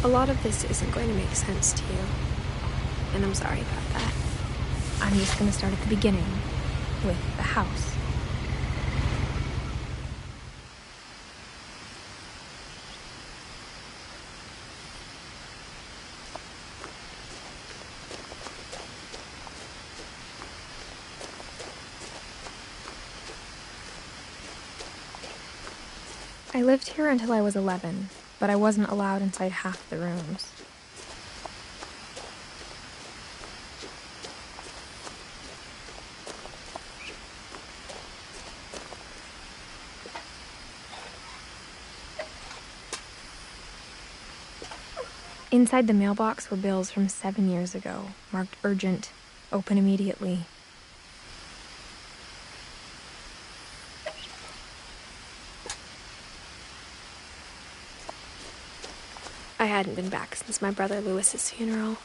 A lot of this isn't going to make sense to you, and I'm sorry about that. I'm just going to start at the beginning, with the house. I lived here until I was 11, but I wasn't allowed inside half the rooms. Inside the mailbox were bills from 7 years ago, marked urgent, open immediately. I hadn't been back since my brother Lewis's funeral.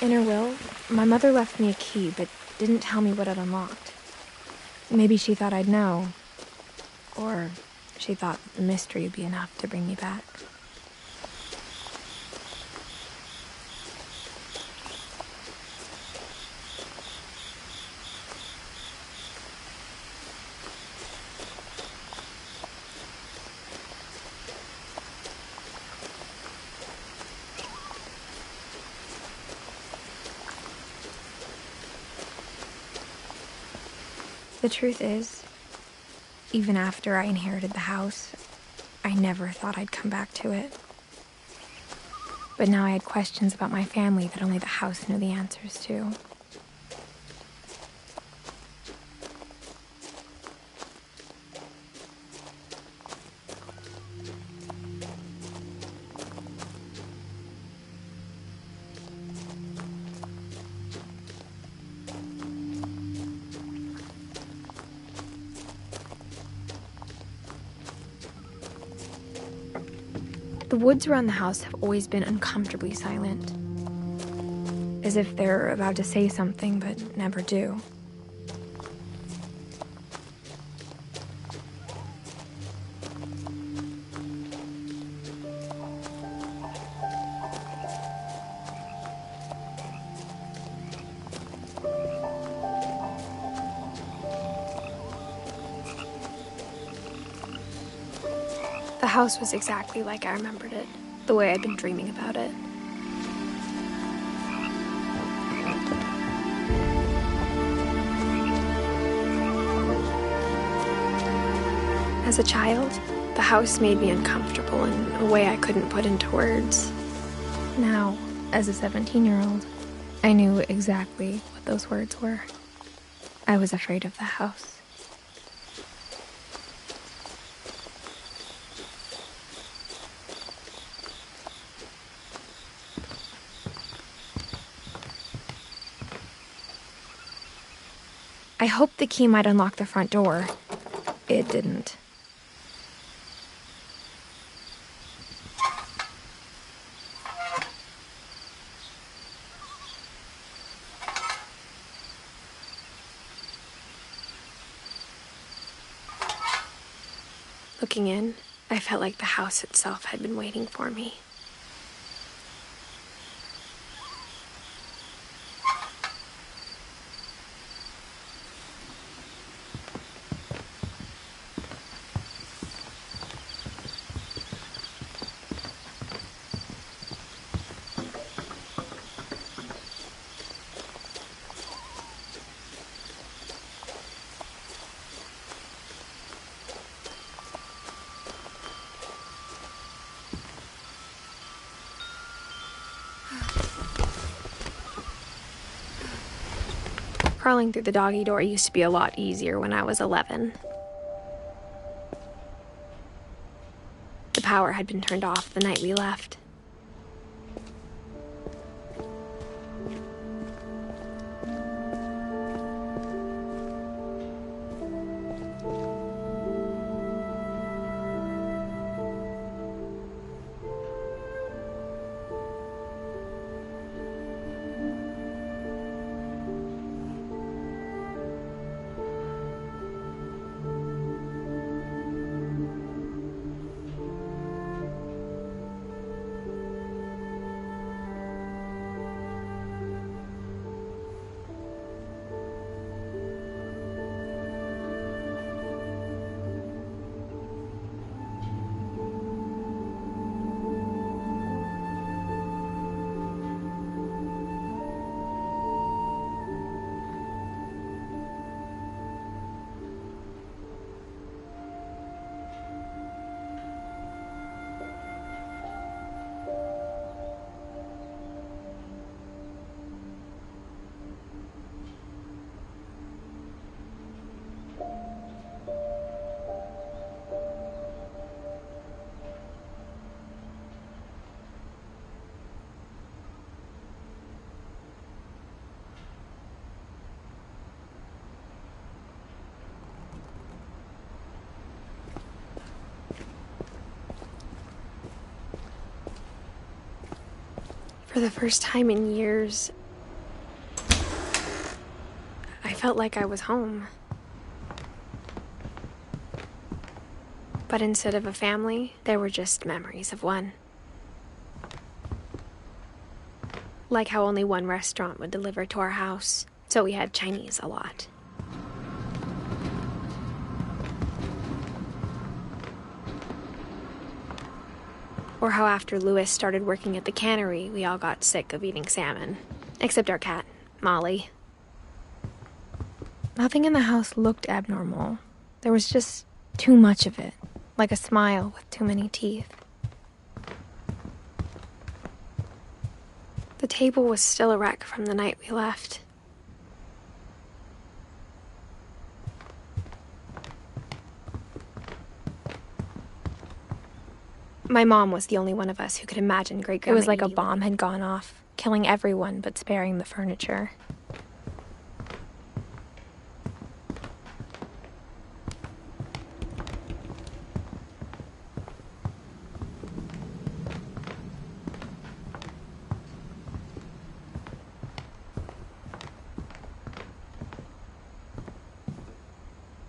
In her will, my mother left me a key, but didn't tell me what it unlocked. Maybe she thought I'd know. Or she thought the mystery would be enough to bring me back. The truth is, even after I inherited the house, I never thought I'd come back to it. But now I had questions about my family that only the house knew the answers to. The woods around the house have always been uncomfortably silent, as if they're about to say something but never do. The house was exactly like I remembered it, the way I'd been dreaming about it. As a child, the house made me uncomfortable in a way I couldn't put into words. Now, as a 17-year-old, I knew exactly what those words were. I was afraid of the house. I hoped the key might unlock the front door. It didn't. Looking in, I felt like the house itself had been waiting for me. Crawling through the doggy door used to be a lot easier when I was 11. The power had been turned off the night we left. For the first time in years, I felt like I was home. But instead of a family, there were just memories of one. Like how only one restaurant would deliver to our house, so we had Chinese a lot. Or how after Louis started working at the cannery, we all got sick of eating salmon. Except our cat, Molly. Nothing in the house looked abnormal. There was just too much of it, like a smile with too many teeth. The table was still a wreck from the night we left. My mom was the only one of us who could imagine great-grandma. It was like a bomb had gone off, killing everyone but sparing the furniture.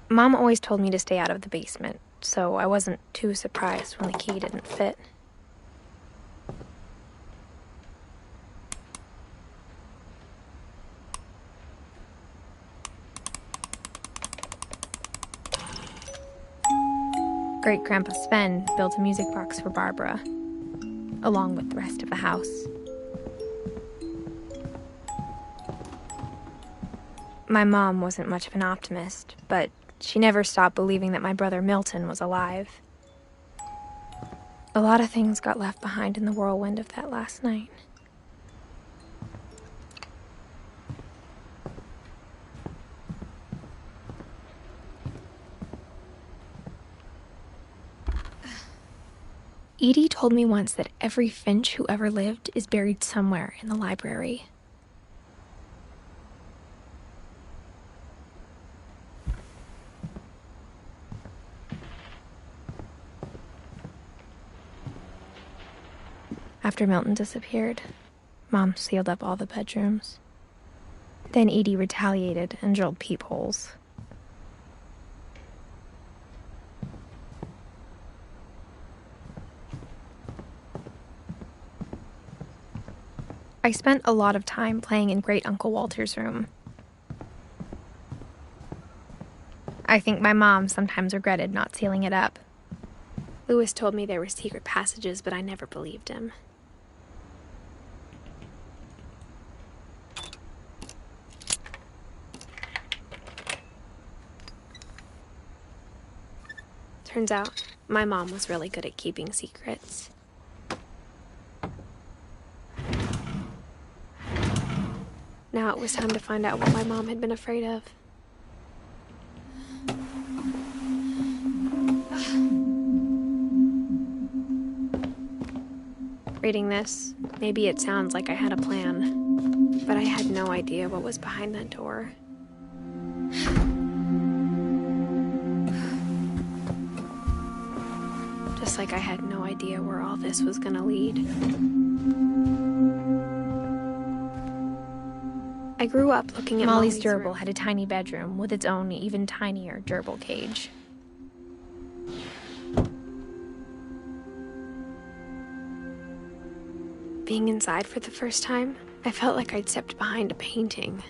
Mom always told me to stay out of the basement, so I wasn't too surprised when the key didn't fit. great-grandpa Sven built a music box for Barbara, along with the rest of the house. My mom wasn't much of an optimist, but she never stopped believing that my brother Milton was alive. A lot of things got left behind in the whirlwind of that last night. Edie told me once that every Finch who ever lived is buried somewhere in the library. After Milton disappeared, Mom sealed up all the bedrooms. Then Edie retaliated and drilled peepholes. I spent a lot of time playing in Great Uncle Walter's room. I think my mom sometimes regretted not sealing it up. Louis told me there were secret passages, but I never believed him. Turns out, my mom was really good at keeping secrets. Now it was time to find out what my mom had been afraid of. Reading this, maybe it sounds like I had a plan, but I had no idea what was behind that door. Just like I had no idea where all this was gonna lead. I grew up looking at Molly's gerbil had a tiny bedroom with its own even tinier gerbil cage. Being inside for the first time, I felt like I'd stepped behind a painting.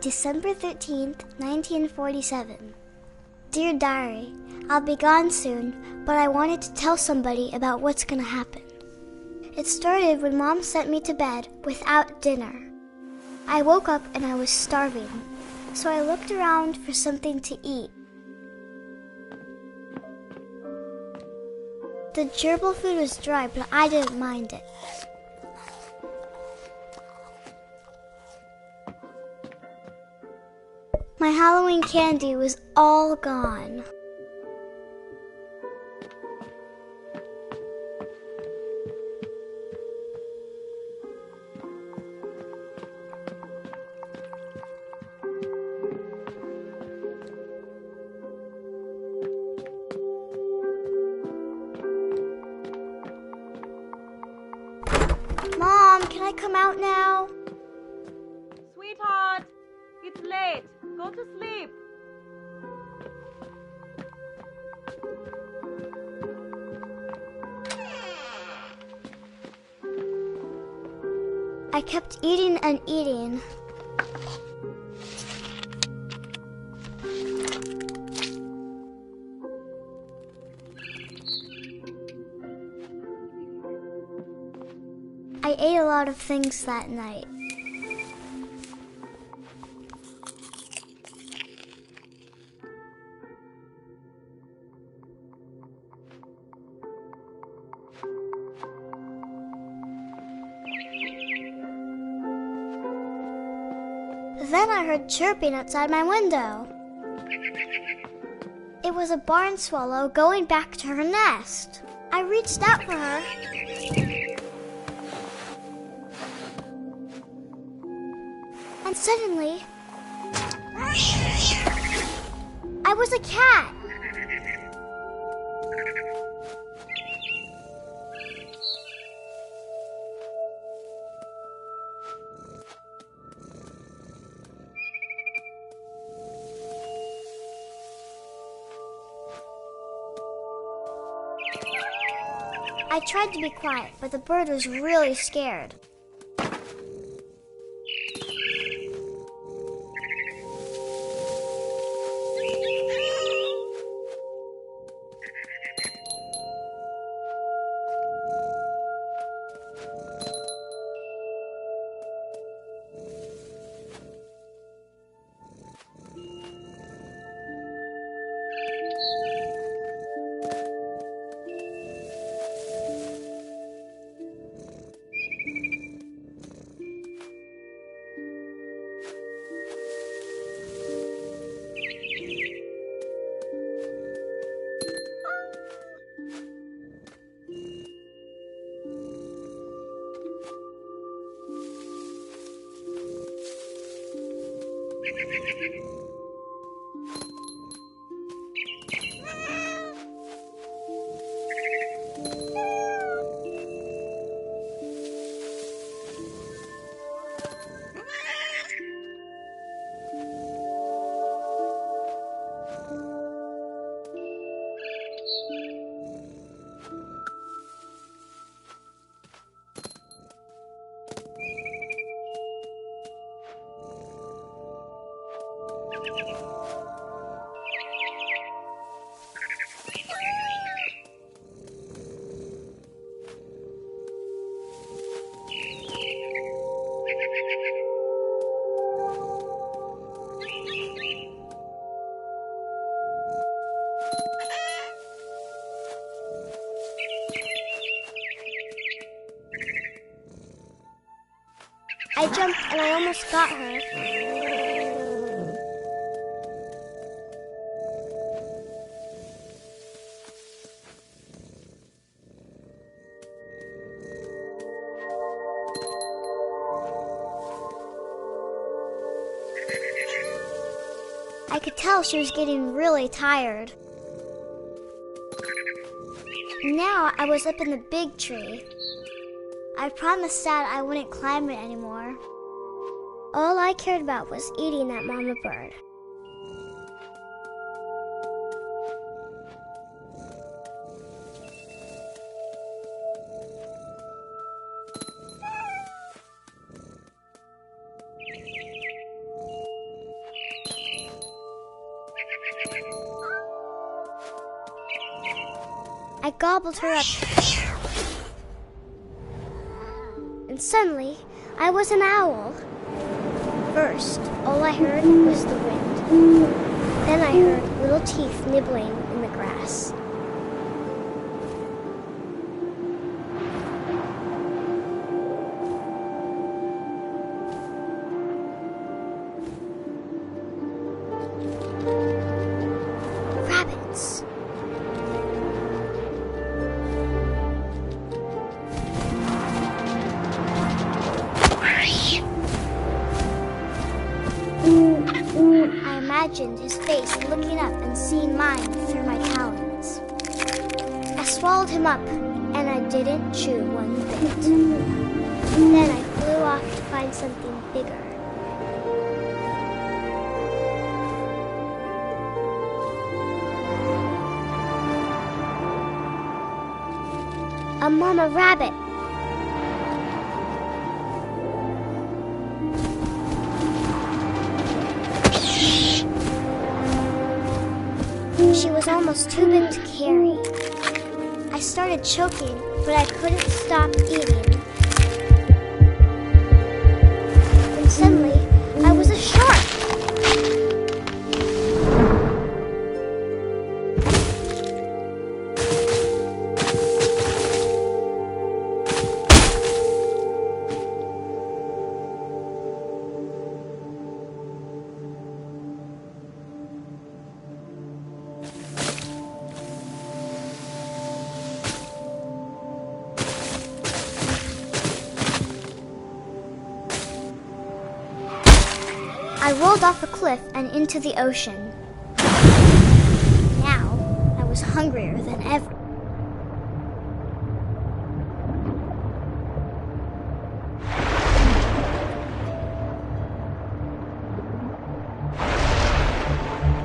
December 13th, 1947. Dear Diary, I'll be gone soon, but I wanted to tell somebody about what's gonna happen. It started when Mom sent me to bed without dinner. I woke up and I was starving, so I looked around for something to eat. The gerbil food was dry, but I didn't mind it. My Halloween candy was all gone. Mom, can I come out now? Sweetheart, it's late. Go to sleep. I kept eating and eating. I ate a lot of things that night. Then I heard chirping outside my window. It was a barn swallow going back to her nest. I reached out for her. And suddenly, I was a cat. I tried to be quiet, but the bird was really scared. I jumped and I almost got her. I could tell she was getting really tired. Now I was up in the big tree. I promised Dad I wouldn't climb it anymore. All I cared about was eating that mama bird. I gobbled her up. And suddenly, I was an owl. First, all I heard was the wind. Then I heard little teeth nibbling in the grass. Rabbits. I imagined his face looking up and seeing mine through my talons. I swallowed him up, and I didn't chew one bit. Then I flew off to find something bigger. A mama rabbit. She was almost too big to carry. I started choking, but I couldn't stop eating. And suddenly, I was a shark. I rolled off the cliff and into the ocean. Now, I was hungrier than ever.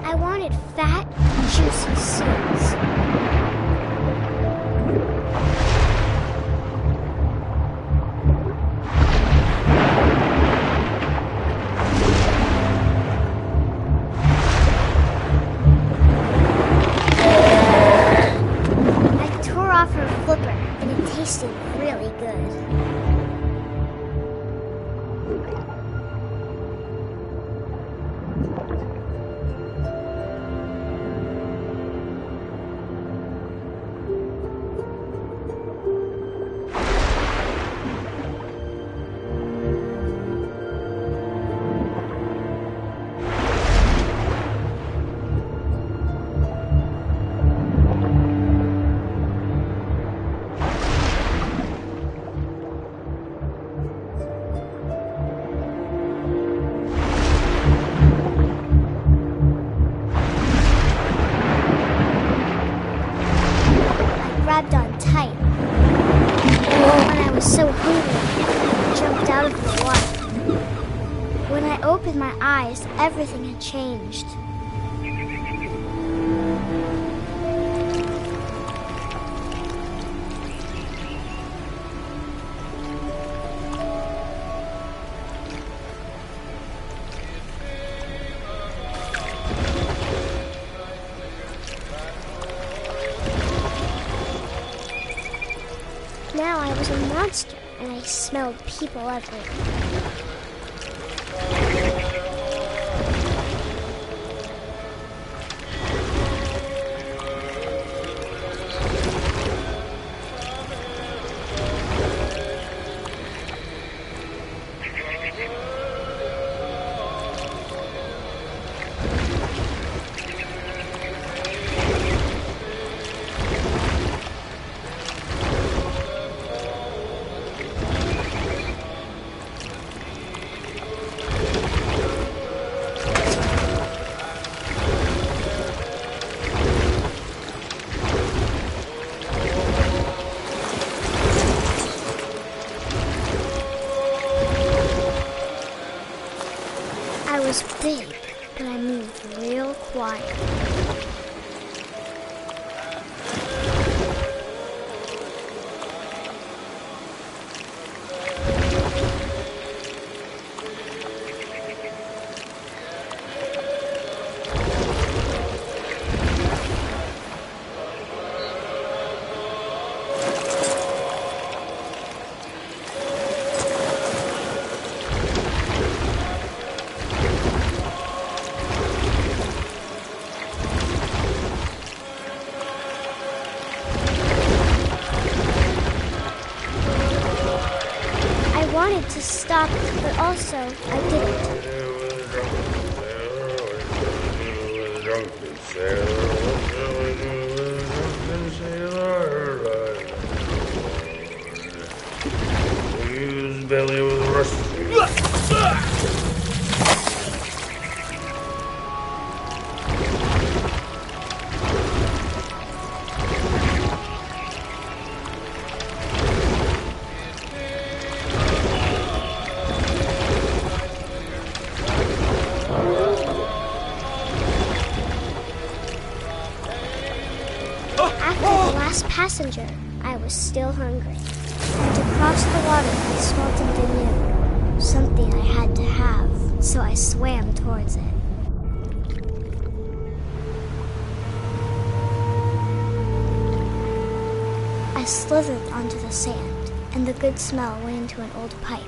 I wanted fat, juicy seeds. Tasted really good. Grabbed on tight. When I was so hungry, I jumped out of the water. When I opened my eyes, everything had changed. Now I was a monster, and I smelled people everywhere. I was big, but I moved real quiet. I wanted to stop, but also I didn't. His belly was rusty. After the last passenger, I was still hungry. And to cross the water, I smelled something new. Something I had to have, so I swam towards it. I slithered onto the sand, and the good smell went into an old pipe.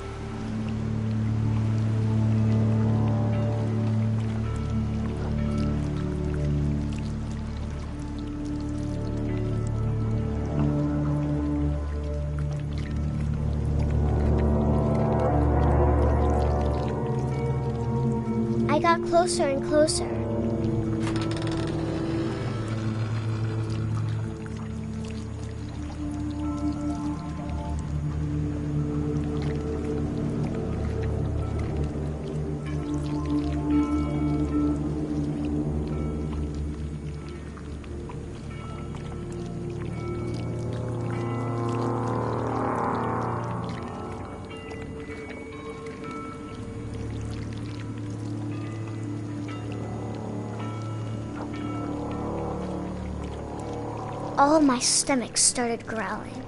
I got closer and closer. all of my stomach started growling.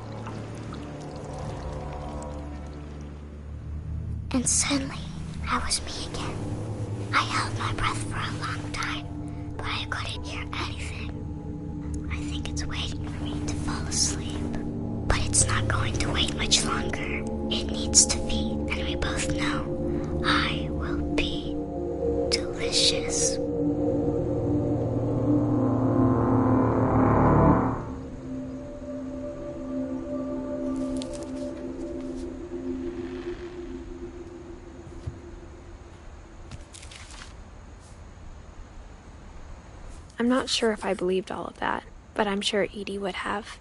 And suddenly, I was me again. I held my breath for a long time, but I couldn't hear anything. I think it's waiting for me to fall asleep. But it's not going to wait much longer. It needs to feed, and we both know I will be delicious. I'm not sure if I believed all of that, but I'm sure Edie would have.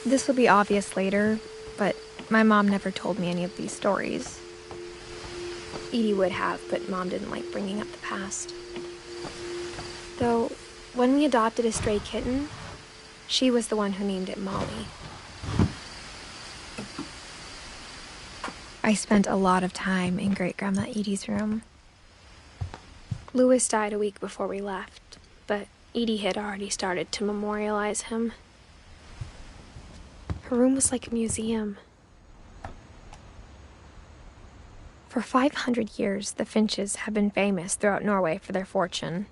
This will be obvious later, but my mom never told me any of these stories. Edie would have, but Mom didn't like bringing up the past. Though, when we adopted a stray kitten, she was the one who named it Molly. I spent a lot of time in Great-Grandma Edie's room. Louis died a week before we left, but Edie had already started to memorialize him. Her room was like a museum. For 500 years, the Finches have been famous throughout Norway for their fortune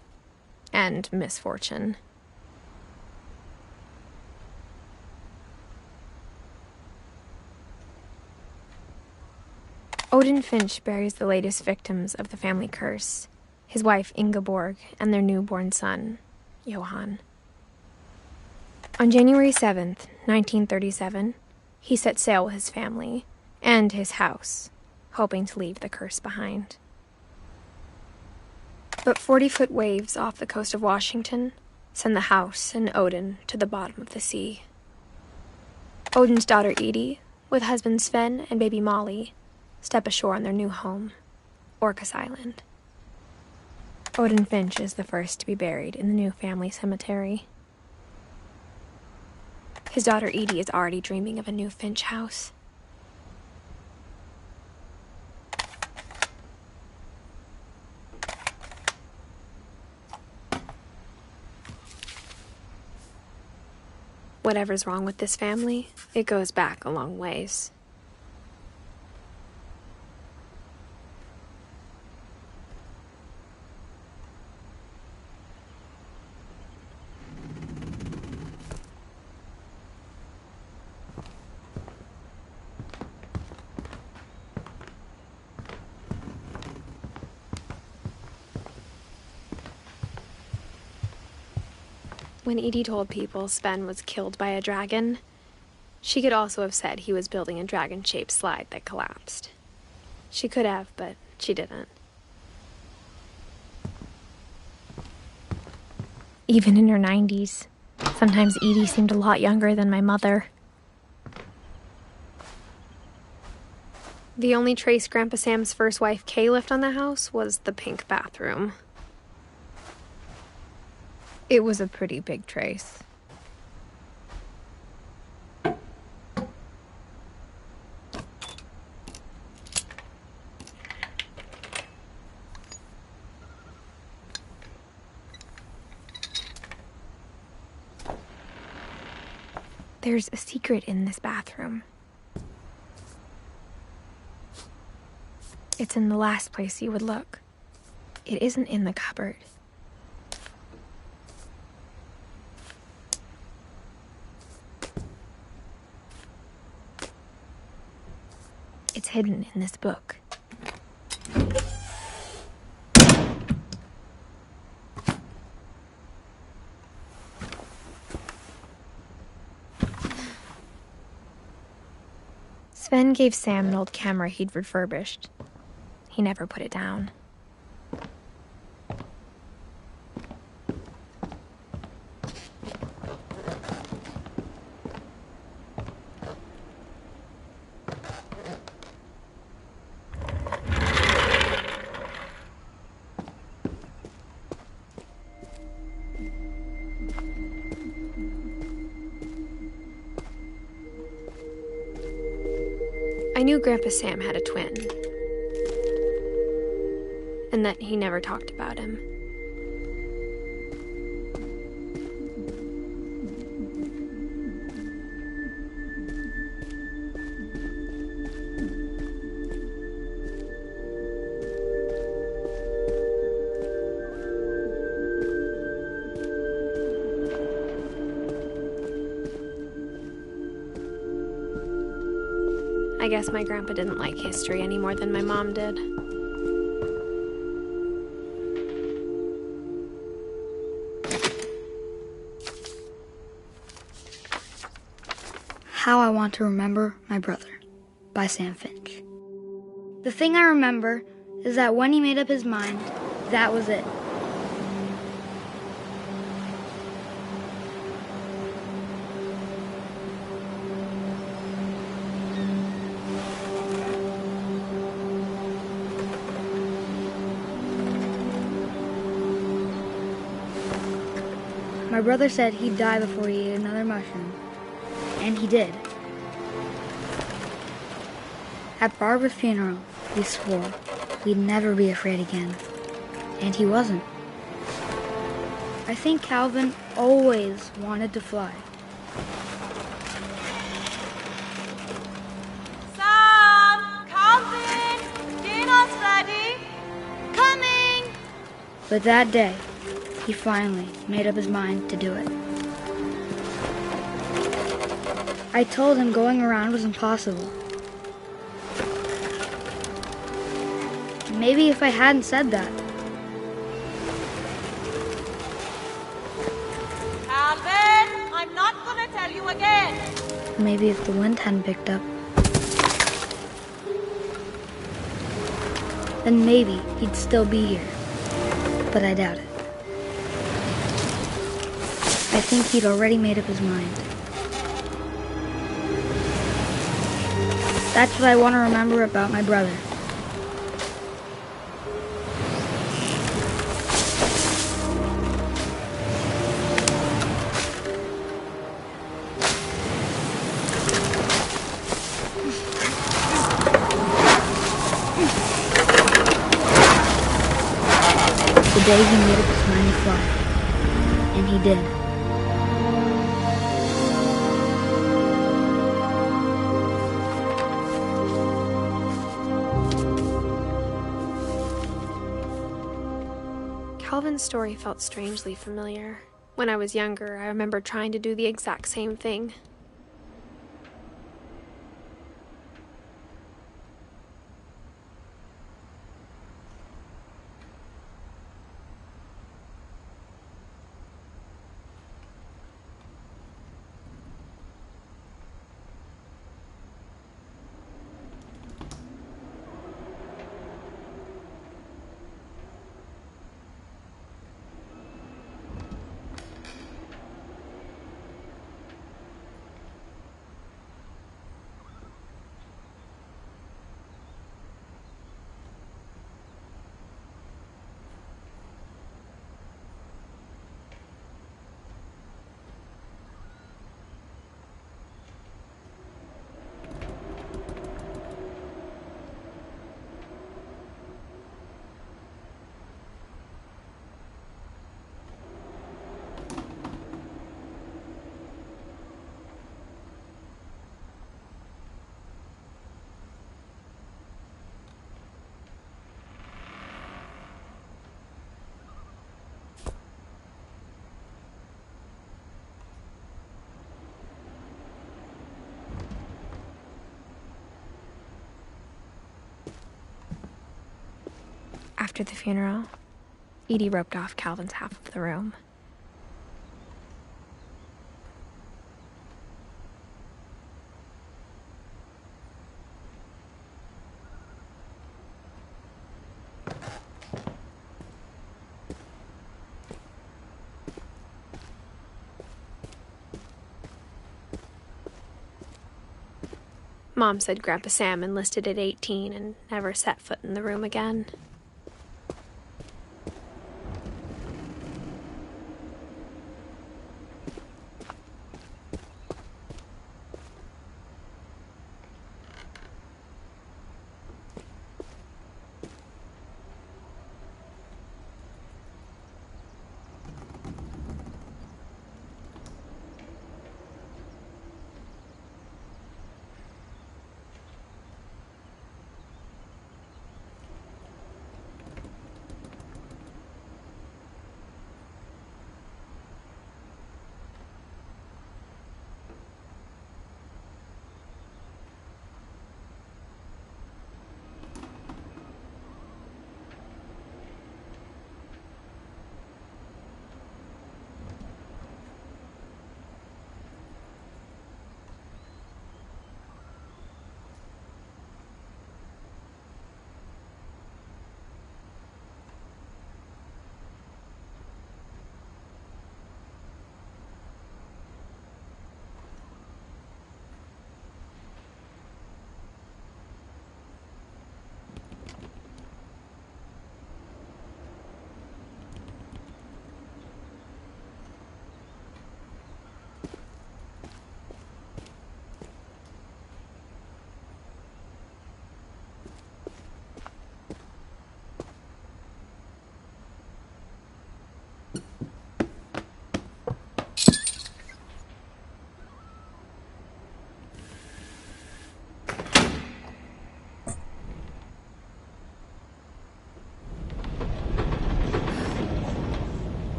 and misfortune. Odin Finch buries the latest victims of the family curse, his wife Ingeborg and their newborn son, Johan. On January 7th, 1937, he set sail with his family and his house, hoping to leave the curse behind. But 40-foot waves off the coast of Washington send the house and Odin to the bottom of the sea. Odin's daughter Edie, with husband Sven and baby Molly, step ashore on their new home, Orcas Island. Odin Finch is the first to be buried in the new family cemetery. His daughter Edie is already dreaming of a new Finch house. Whatever's wrong with this family, it goes back a long ways. When Edie told people Sven was killed by a dragon, she could also have said he was building a dragon-shaped slide that collapsed. She could have, but she didn't. Even in her 90s, sometimes Edie seemed a lot younger than my mother. The only trace Grandpa Sam's first wife Kay left on the house was the pink bathroom. It was a pretty big trace. There's a secret in this bathroom. It's in the last place you would look. It isn't in the cupboard. It's hidden in this book. Sven gave Sam an old camera he'd refurbished. He never put it down. I knew Grandpa Sam had a twin, and that he never talked about him. I guess my grandpa didn't like history any more than my mom did. How I Want to Remember My Brother by Sam Finch. The thing I remember is that when he made up his mind, that was it. My brother said he'd die before he ate another mushroom. And he did. At Barbara's funeral, we swore we'd never be afraid again. And he wasn't. I think Calvin always wanted to fly. Sam! Calvin! Dinner's ready! Coming! But that day, he finally made up his mind to do it. I told him going around was impossible. Maybe if I hadn't said that. Calvin! I'm not gonna tell you again! Maybe if the wind hadn't picked up. Then maybe he'd still be here. But I doubt it. I think he'd already made up his mind. That's what I want to remember about my brother. The day he made up his mind to fly. And he did. Calvin's story felt strangely familiar. When I was younger, I remember trying to do the exact same thing. After the funeral, Edie roped off Calvin's half of the room. Mom said Grandpa Sam enlisted at 18 and never set foot in the room again.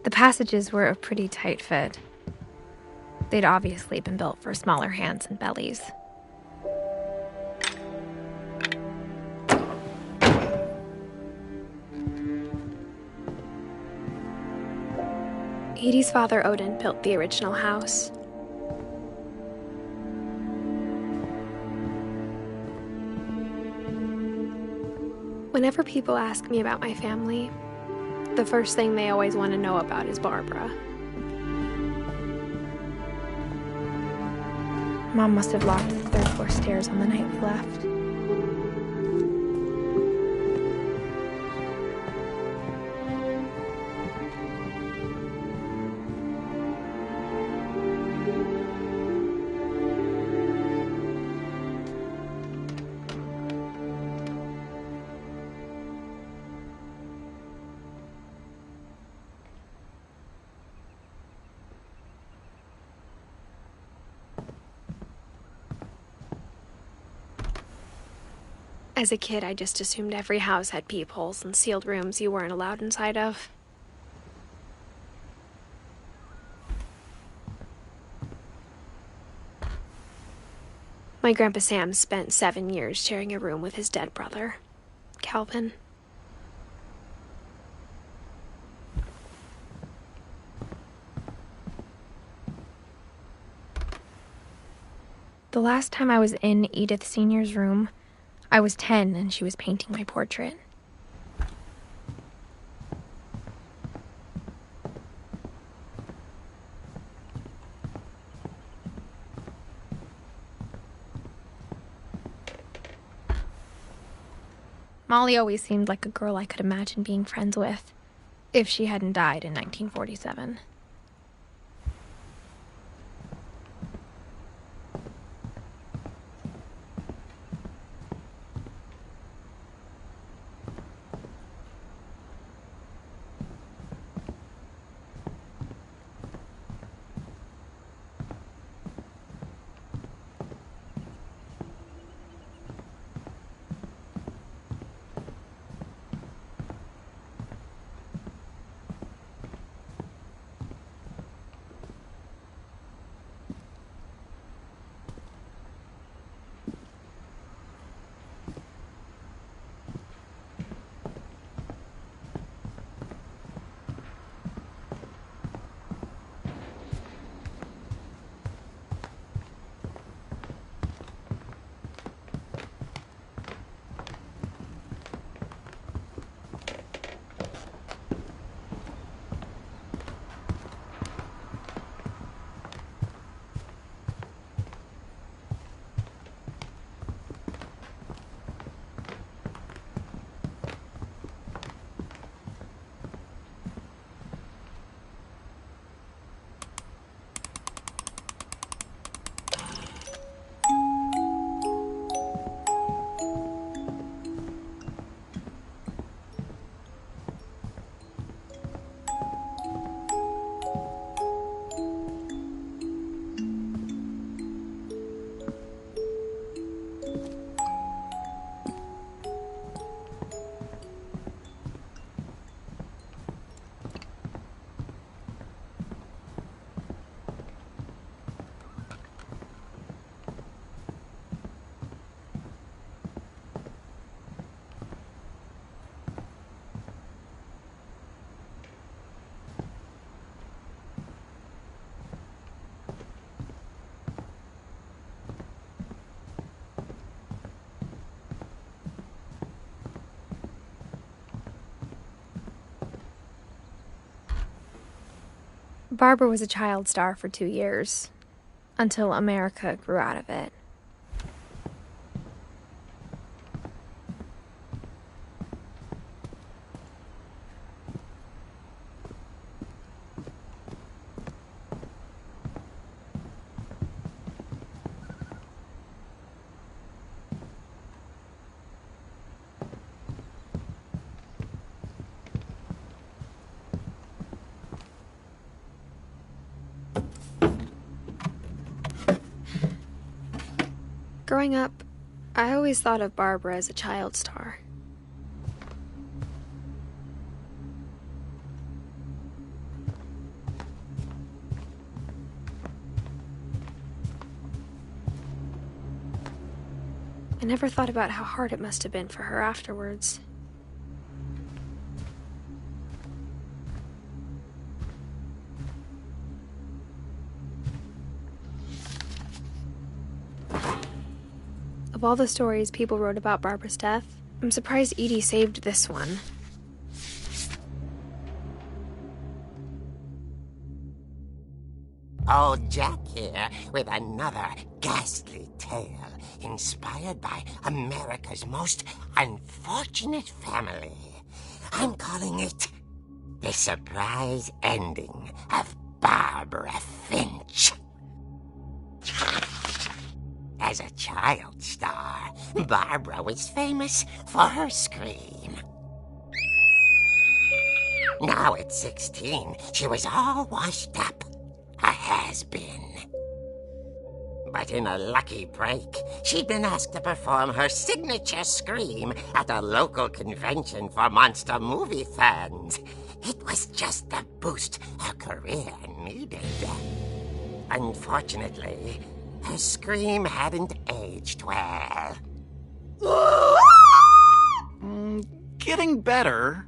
The passages were a pretty tight fit. They'd obviously been built for smaller hands and bellies. Edie's father, Odin, built the original house. Whenever people ask me about my family, the first thing they always want to know about is Barbara. Mom must have locked the third floor stairs on the night we left. As a kid, I just assumed every house had peepholes and sealed rooms you weren't allowed inside of. My Grandpa Sam spent 7 years sharing a room with his dead brother, Calvin. The last time I was in Edith Sr.'s room, I was 10 and she was painting my portrait. Molly always seemed like a girl I could imagine being friends with, if she hadn't died in 1947. Barbara was a child star for 2 years, until America grew out of it. Growing up, I always thought of Barbara as a child star. never thought about how hard it must have been for her afterwards. Of all the stories people wrote about Barbara's death, I'm surprised Edie saved this one. Old Jack here with another ghastly tale inspired by America's most unfortunate family. I'm calling it The Surprise Ending of Barbara Finch. As a child star, Barbara was famous for her scream. Now at 16, she was all washed up. A has-been. But in a lucky break, she'd been asked to perform her signature scream at a local convention for monster movie fans. It was just the boost her career needed. Unfortunately, her scream hadn't aged well. Getting better.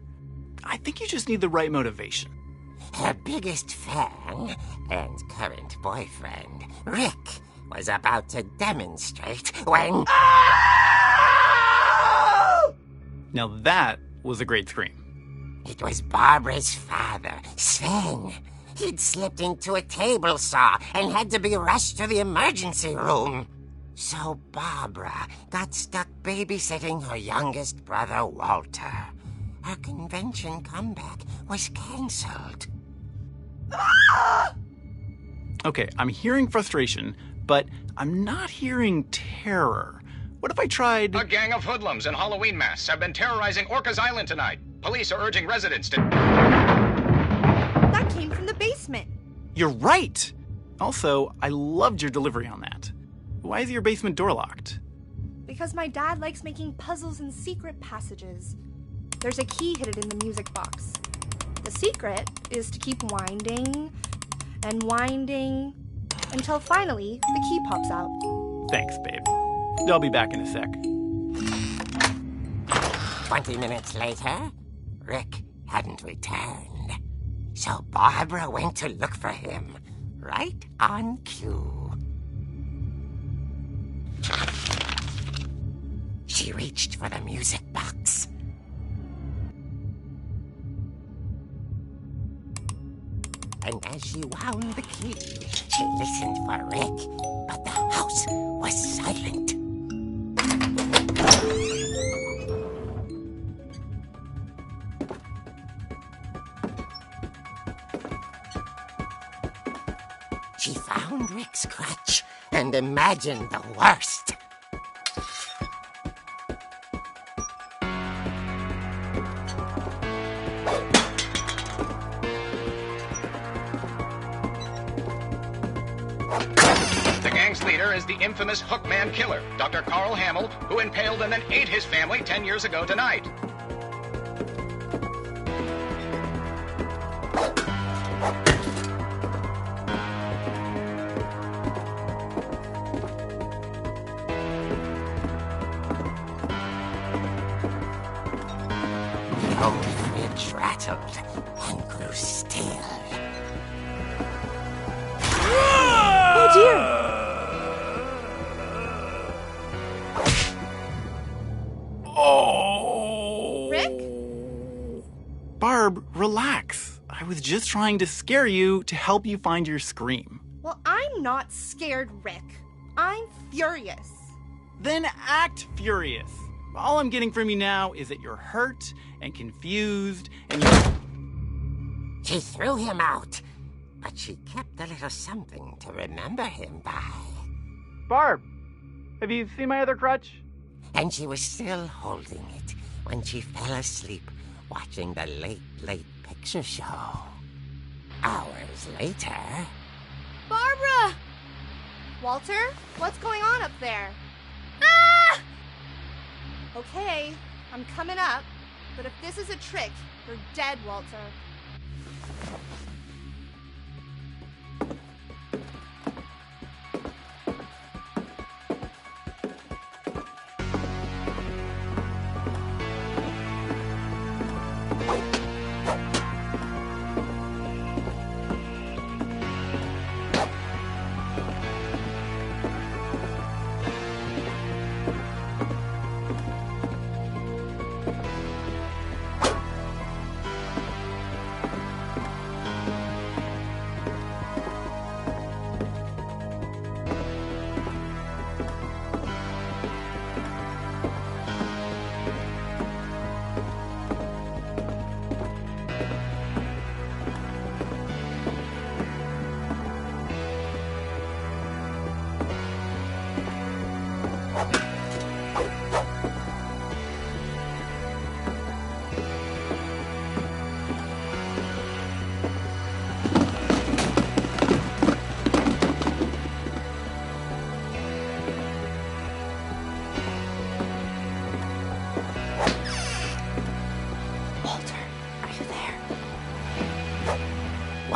I think you just need the right motivation. Her biggest fan and current boyfriend, Rick, was about to demonstrate when... Now that was a great scream. It was Barbara's father, Sven. He'd slipped into a table saw and had to be rushed to the emergency room. So Barbara got stuck babysitting her youngest brother, Walter. Her convention comeback was cancelled. Okay, I'm hearing frustration, but I'm not hearing terror. What if I tried... A gang of hoodlums in Halloween masks have been terrorizing Orcas Island tonight. Police are urging residents to... That came from the basement. You're right! Also, I loved your delivery on that. Why is your basement door locked? Because my dad likes making puzzles and secret passages. There's a key hidden in the music box. The secret is to keep winding and winding until finally the key pops out. Thanks, babe. I'll be back in a sec. 20 minutes later, Rick hadn't returned. So Barbara went to look for him, right on cue. She reached for the music box. And as she wound the key, she listened for Rick, but the house was silent. She found Rick's crutch and imagined the worst. The gang's leader is the infamous Hookman killer, Dr. Carl Hamill, who impaled and then ate his family 10 years ago tonight. The old fridge rattled and grew still. Oh dear! Oh! Rick? Barb, relax. I was just trying to scare you to help you find your scream. Well, I'm not scared, Rick. I'm furious. Then act furious. All I'm getting from you now is that you're hurt and confused and you... She threw him out, but she kept a little something to remember him by. Barb, have you seen my other crutch? And she was still holding it when she fell asleep watching the late picture show. Hours later... Barbara! Walter, what's going on up there? Ah! Okay, I'm coming up, but if this is a trick, you're dead, Walter.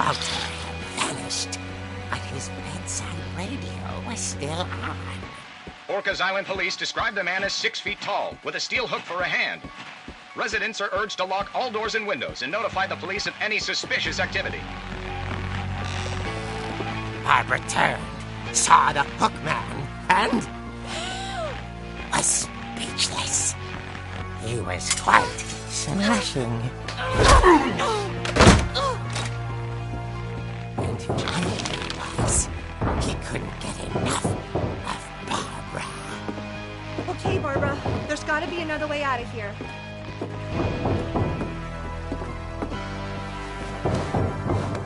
Walter had vanished, but his bedside radio was still on. Orcas Island police describe the man as 6 feet tall, with a steel hook for a hand. Residents are urged to lock all doors and windows and notify the police of any suspicious activity. Barbara turned, saw the hook man, and was speechless. He was quite smashing. And who really was, he couldn't get enough of Barbara. Okay, Barbara, there's gotta be another way out of here.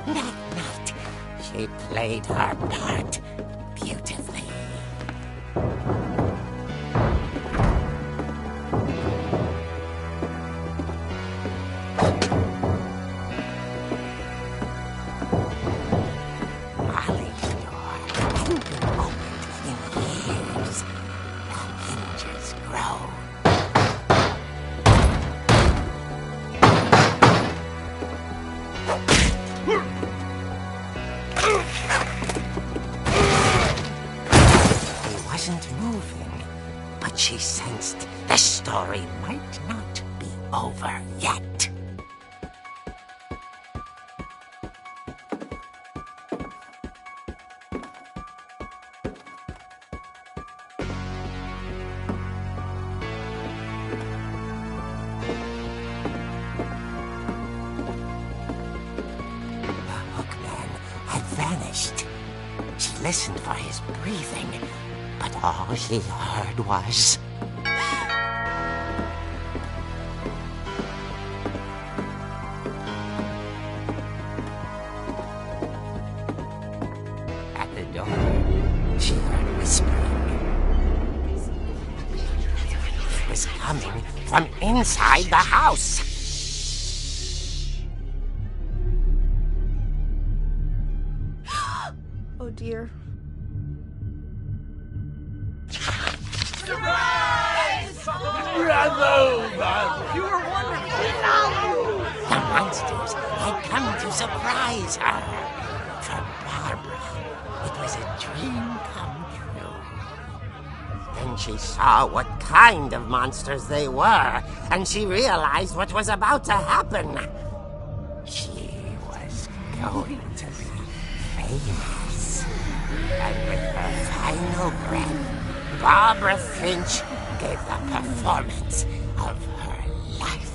That night, she played her part beautifully. Molly's door hadn't been opened in years. The hinges groaned. He wasn't moving, but she sensed the story might not be over yet. The hookman had vanished. She listened for his breathing, but all she heard was... At the door, she heard whispering. It was coming from inside the house. Oh dear. The monsters had come to surprise her. For Barbara, it was a dream come true. Then she saw what kind of monsters they were, and she realized what was about to happen. She was going to be famous. And with her final breath, Barbara Finch gave the performance of her life.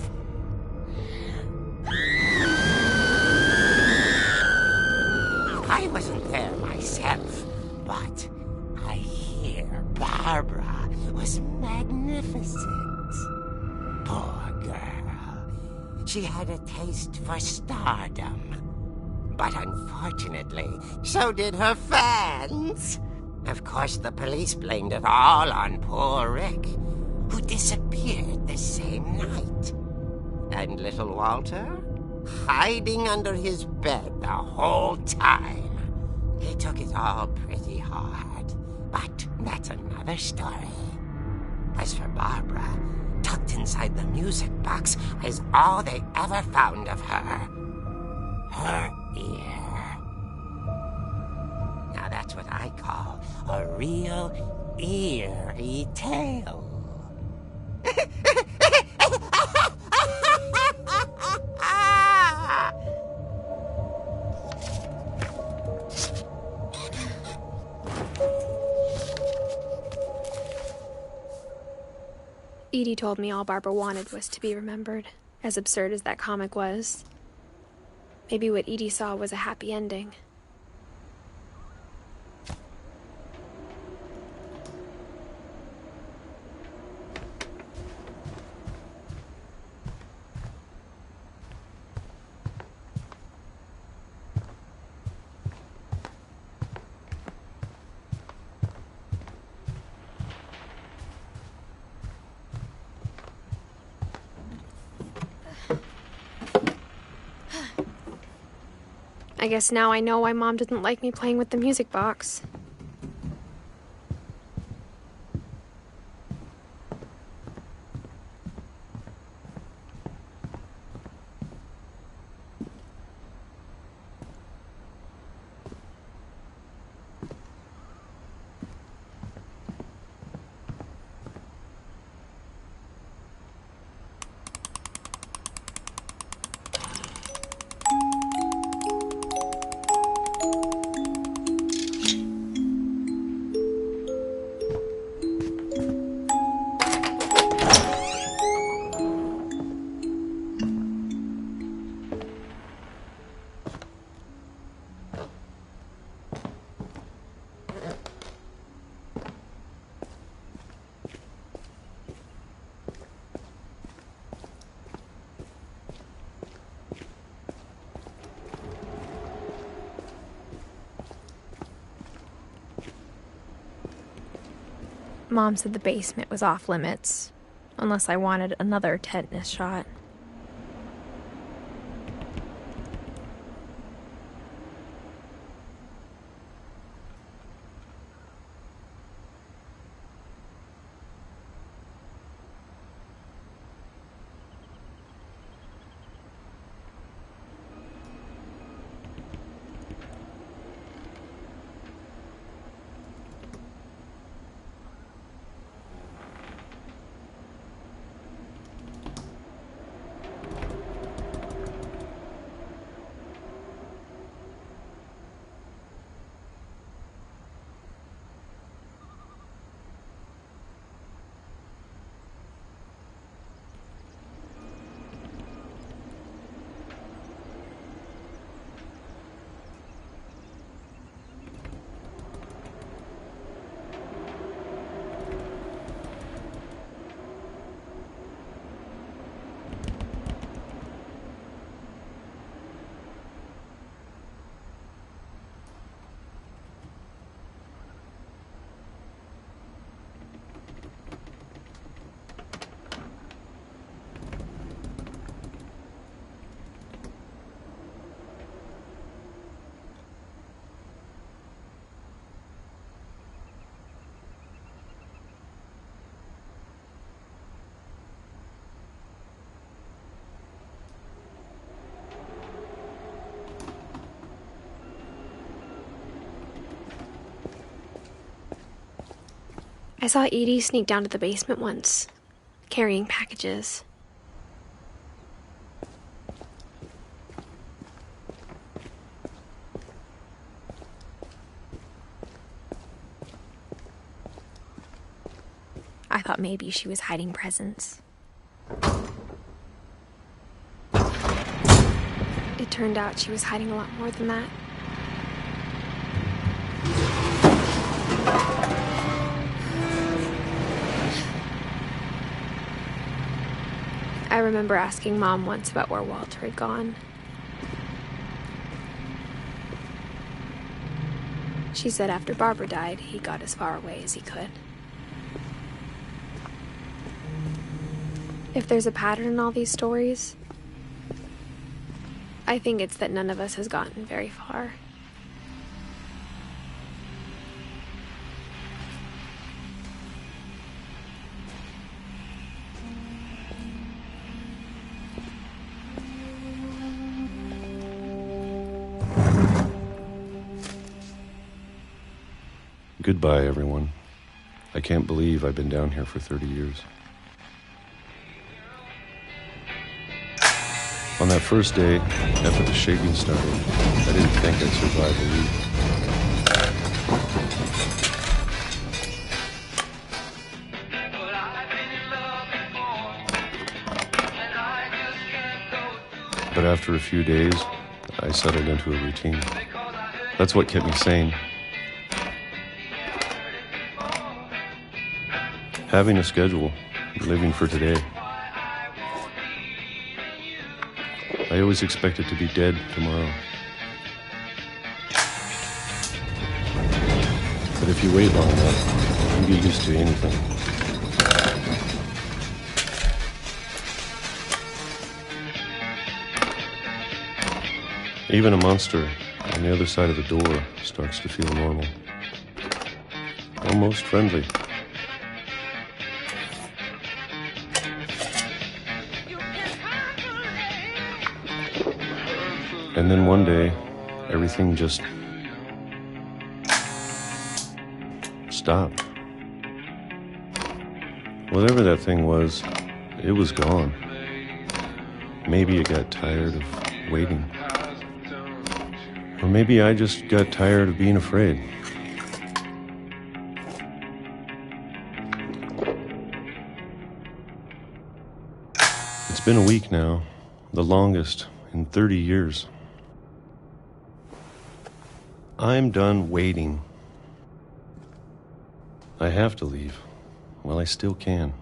I wasn't there myself, but I hear Barbara was magnificent. Poor girl. She had a taste for stardom. But unfortunately, so did her fans. Of course, the police blamed it all on poor Rick, who disappeared the same night. And little Walter? Hiding under his bed the whole time. He took it all pretty hard, but that's another story. As for Barbara, tucked inside the music box is all they ever found of her. Her ear. Now that's what I call a real eerie tale. Edie told me all Barbara wanted was to be remembered, as absurd as that comic was. Maybe what Edie saw was a happy ending. I guess now I know why Mom didn't like me playing with the music box. Mom said the basement was off limits, unless I wanted another tetanus shot. I saw Edie sneak down to the basement once, carrying packages. I thought maybe she was hiding presents. It turned out she was hiding a lot more than that. I remember asking Mom once about where Walter had gone. She said after Barbara died, he got as far away as he could. If there's a pattern in all these stories, I think it's that none of us has gotten very far. Goodbye, everyone. I can't believe I've been down here for 30 years. On that first day, after the shaking started, I didn't think I'd survive a week. But after a few days, I settled into a routine. That's what kept me sane. Having a schedule, living for today. I always expected to be dead tomorrow. But if you wait long enough, you get used to anything. Even a monster on the other side of the door starts to feel normal. Almost friendly. And then one day, everything just stopped. Whatever that thing was, it was gone. Maybe it got tired of waiting. Or maybe I just got tired of being afraid. It's been a week now, the longest in 30 years. I'm done waiting. I have to leave. Well, I still can.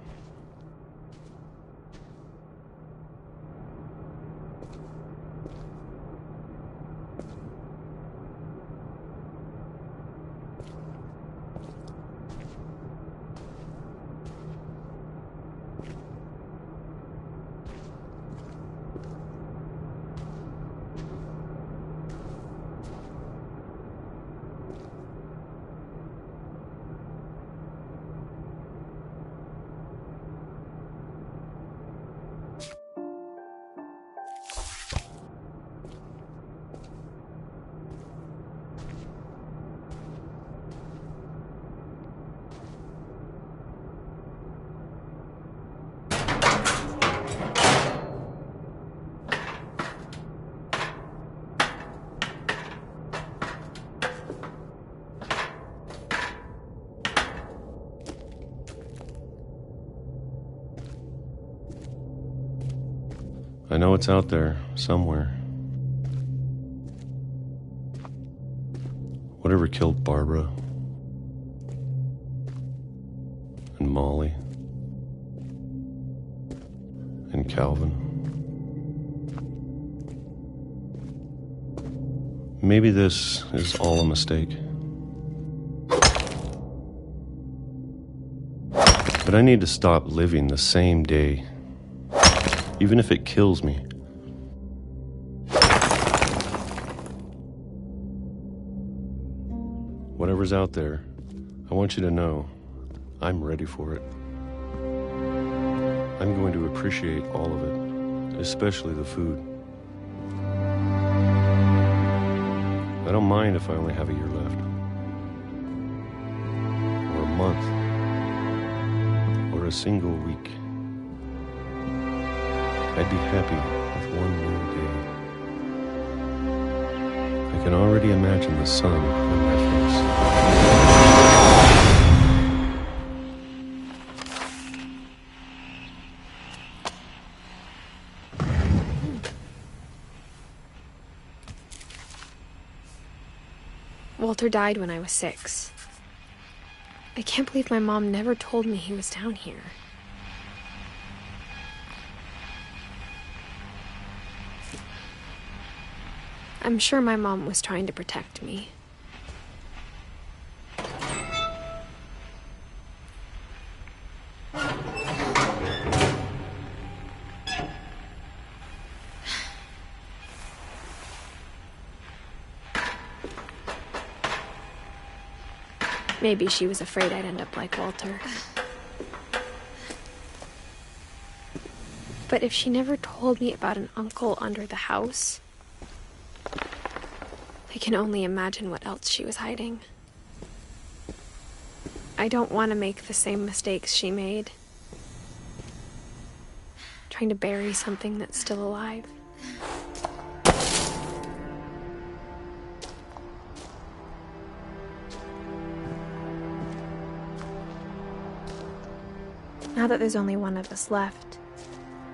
know it's out there, somewhere. Whatever killed Barbara and Molly and Calvin. Maybe this is all a mistake. But I need to stop living the same day, even if it kills me. Whatever's out there, I want you to know I'm ready for it. I'm going to appreciate all of it, especially the food. I don't mind if I only have a year left, or a month, or a single week. I'd be happy with one new day. I can already imagine the sun on my Walter died when I was 6. I can't believe my mom never told me he was down here. I'm sure my mom was trying to protect me. Maybe she was afraid I'd end up like Walter. But if she never told me about an uncle under the house, I can only imagine what else she was hiding. I don't want to make the same mistakes she made. Trying to bury something that's still alive. Now that there's only one of us left,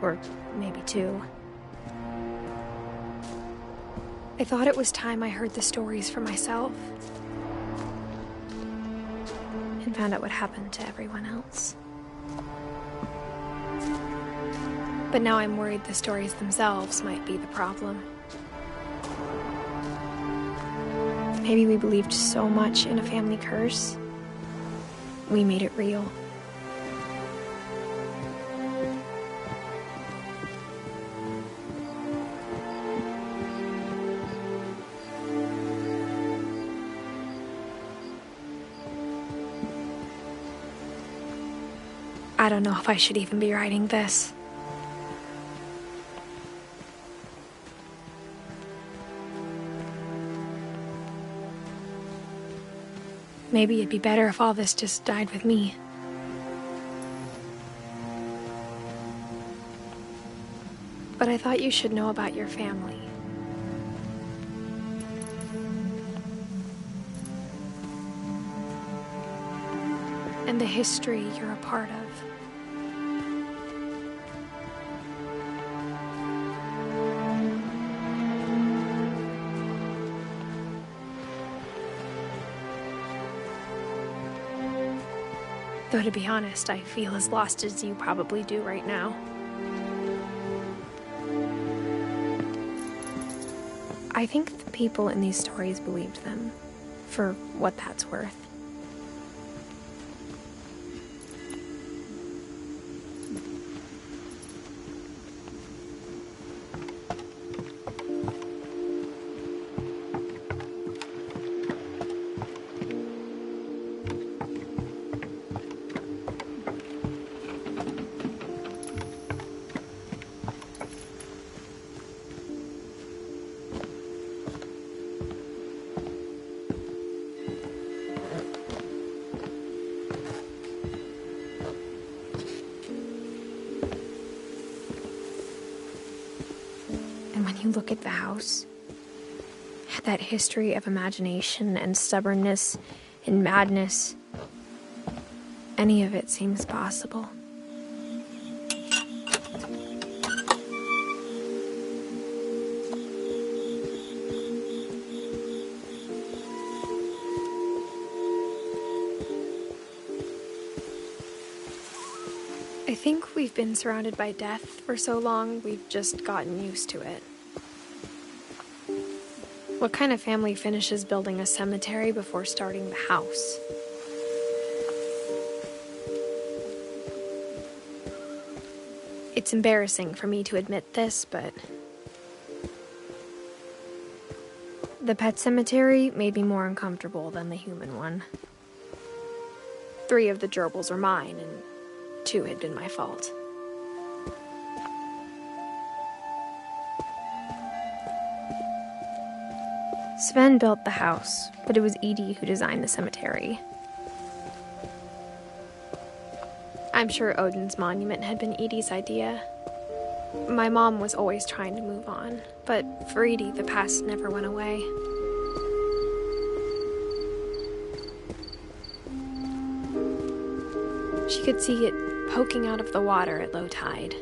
or maybe 2, I thought it was time I heard the stories for myself and found out what happened to everyone else. But now I'm worried the stories themselves might be the problem. Maybe we believed so much in a family curse, we made it real. I don't know if I should even be writing this. Maybe it'd be better if all this just died with me. But I thought you should know about your family. And the history you're a part of. Though to be honest, I feel as lost as you probably do right now. I think the people in these stories believed them, for what that's worth. When you look at the house, that history of imagination and stubbornness and madness, any of it seems possible. I think we've been surrounded by death for so long, we've just gotten used to it. What kind of family finishes building a cemetery before starting the house? It's embarrassing for me to admit this, but the pet cemetery made me more uncomfortable than the human one. 3 of the gerbils are mine, and 2 had been my fault. Sven built the house, but it was Edie who designed the cemetery. I'm sure Odin's monument had been Edie's idea. My mom was always trying to move on, but for Edie, the past never went away. She could see it poking out of the water at low tide.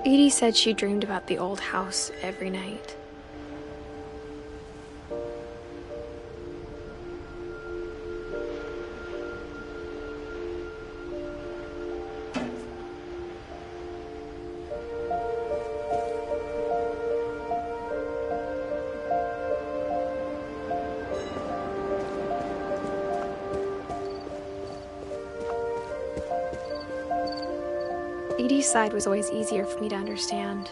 Edie said she dreamed about the old house every night. Edie's side was always easier for me to understand.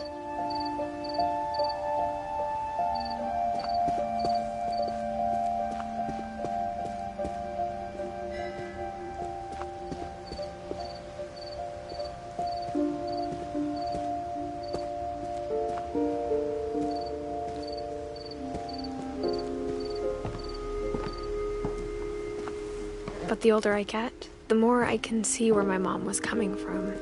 But the older I get, the more I can see where my mom was coming from.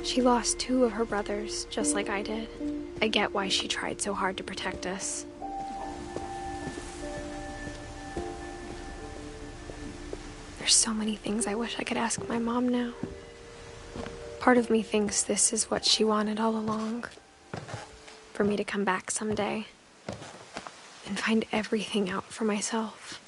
She lost 2 of her brothers, just like I did. I get why she tried so hard to protect us. There's so many things I wish I could ask my mom now. Part of me thinks this is what she wanted all along. For me to come back someday and find everything out for myself.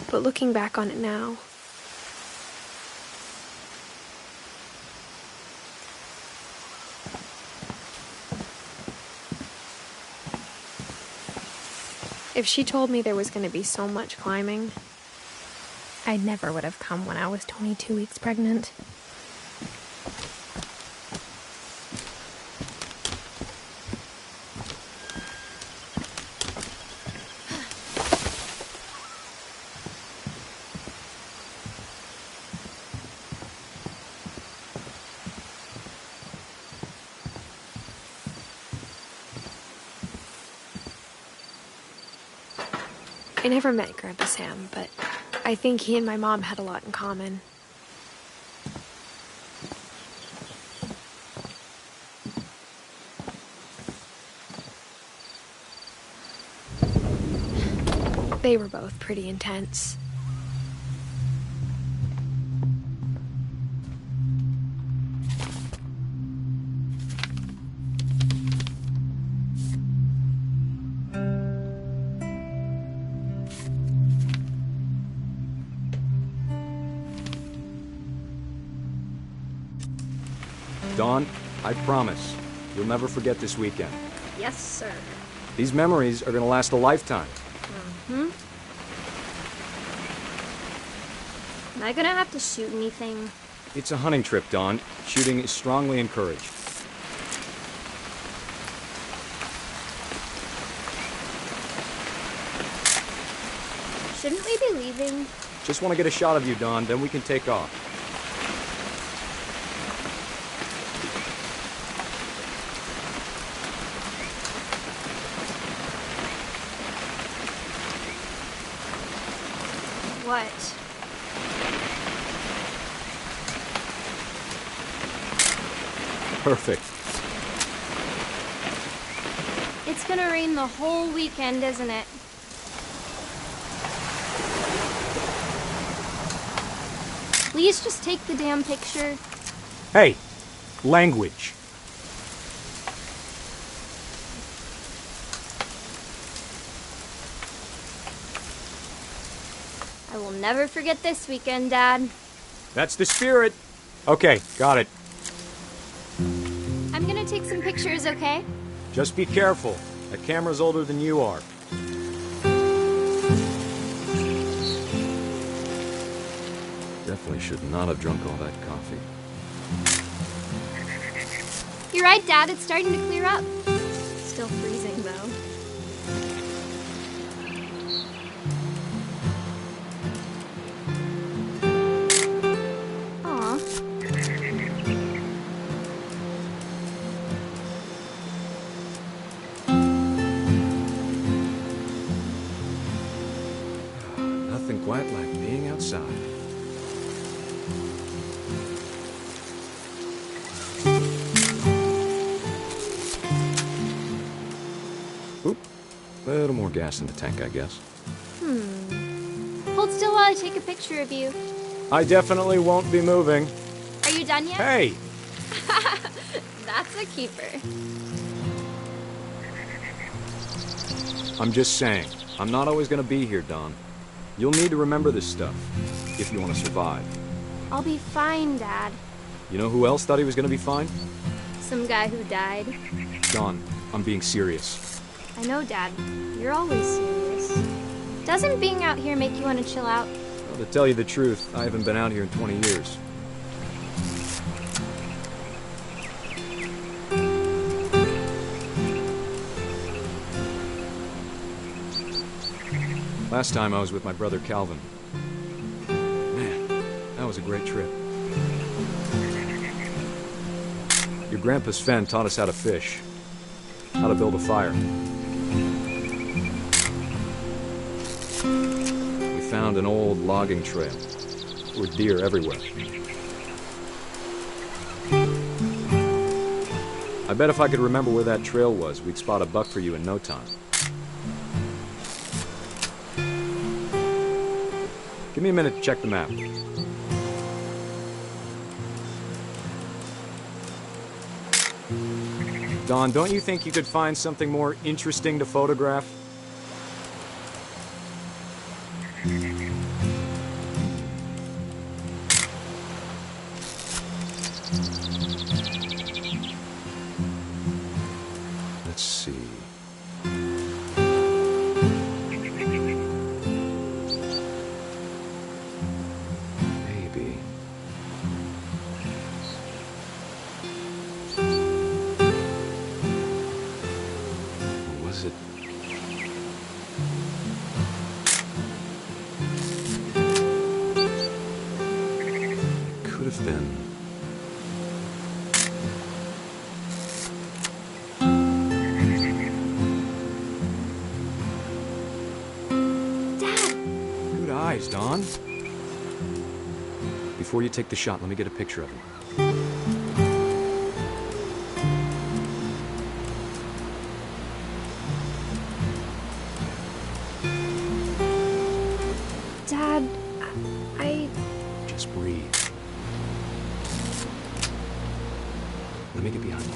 But looking back on it now, if she told me there was going to be so much climbing, I never would have come when I was 22 weeks pregnant. I never met Grandpa Sam, but I think he and my mom had a lot in common. They were both pretty intense. Dawn, I promise, you'll never forget this weekend. Yes, sir. These memories are gonna last a lifetime. Mm-hmm. Am I gonna have to shoot anything? It's a hunting trip, Dawn. Shooting is strongly encouraged. Shouldn't we be leaving? Just want to get a shot of you, Dawn, then we can take off. What? Perfect. It's gonna rain the whole weekend, isn't it? Please just take the damn picture. Hey, language. I will never forget this weekend, Dad. That's the spirit. Okay, got it. I'm gonna take some pictures, okay? Just be careful. That camera's older than you are. Definitely should not have drunk all that coffee. You're right, Dad. It's starting to clear up. Still freezing, though. Aw. Nothing quite like being outside. Oop. A little more gas in the tank, I guess. Hold still while I take a picture of you. I definitely won't be moving. Are you done yet? Hey! That's a keeper. I'm just saying, I'm not always gonna be here, Dawn. You'll need to remember this stuff, if you want to survive. I'll be fine, Dad. You know who else thought he was gonna be fine? Some guy who died. Dawn, I'm being serious. I know, Dad. You're always serious. Doesn't being out here make you want to chill out? Well, to tell you the truth, I haven't been out here in 20 years. Last time I was with my brother Calvin. Man, that was a great trip. Your grandpa's Fen taught us how to fish, how to build a fire. We found an old logging trail. There were deer everywhere. I bet if I could remember where that trail was, we'd spot a buck for you in no time. Give me a minute to check the map. Dawn, don't you think you could find something more interesting to photograph? Let's see. Maybe. Or was it? It could have been. Good eyes, Dawn. Before you take the shot, let me get a picture of him. Dad, I... Just breathe. Let me get behind you.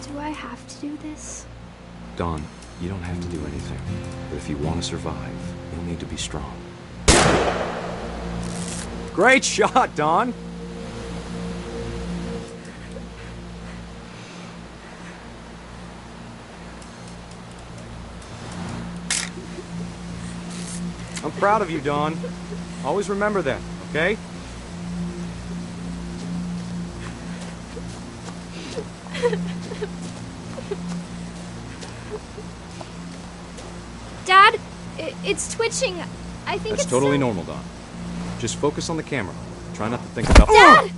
Do I have to do this? Dawn, you don't have to do anything. But if you want to survive, you'll need to be strong. Great shot, Dawn! I'm proud of you, Dawn. Always remember that, okay? Dad, it's twitching. I think That's it's totally normal, Dawn. Just focus on the camera. Try not to think about... Dad!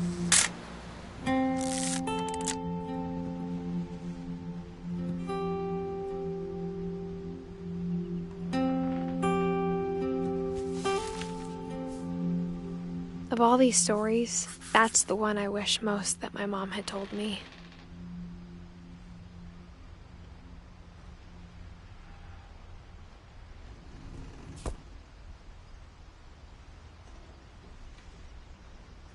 Of all these stories, that's the one I wish most that my mom had told me.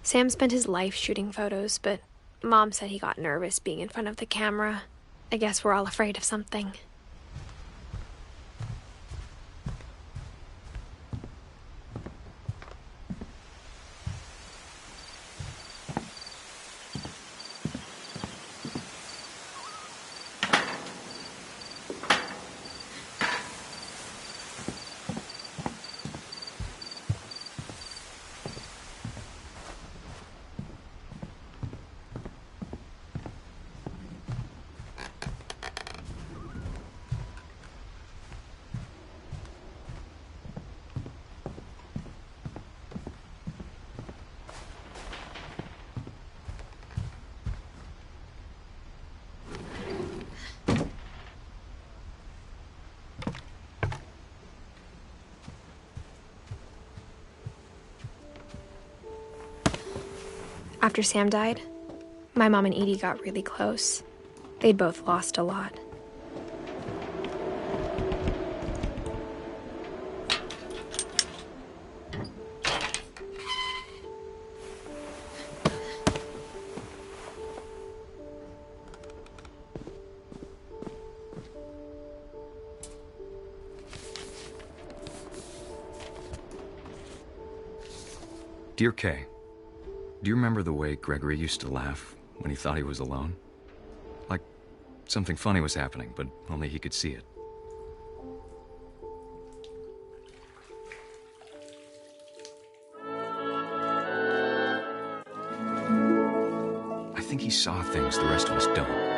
Sam spent his life shooting photos, but Mom said he got nervous being in front of the camera. I guess we're all afraid of something. After Sam died, my mom and Edie got really close. They'd both lost a lot. Dear Kay, do you remember the way Gregory used to laugh when he thought he was alone? Like something funny was happening, but only he could see it. I think he saw things the rest of us don't.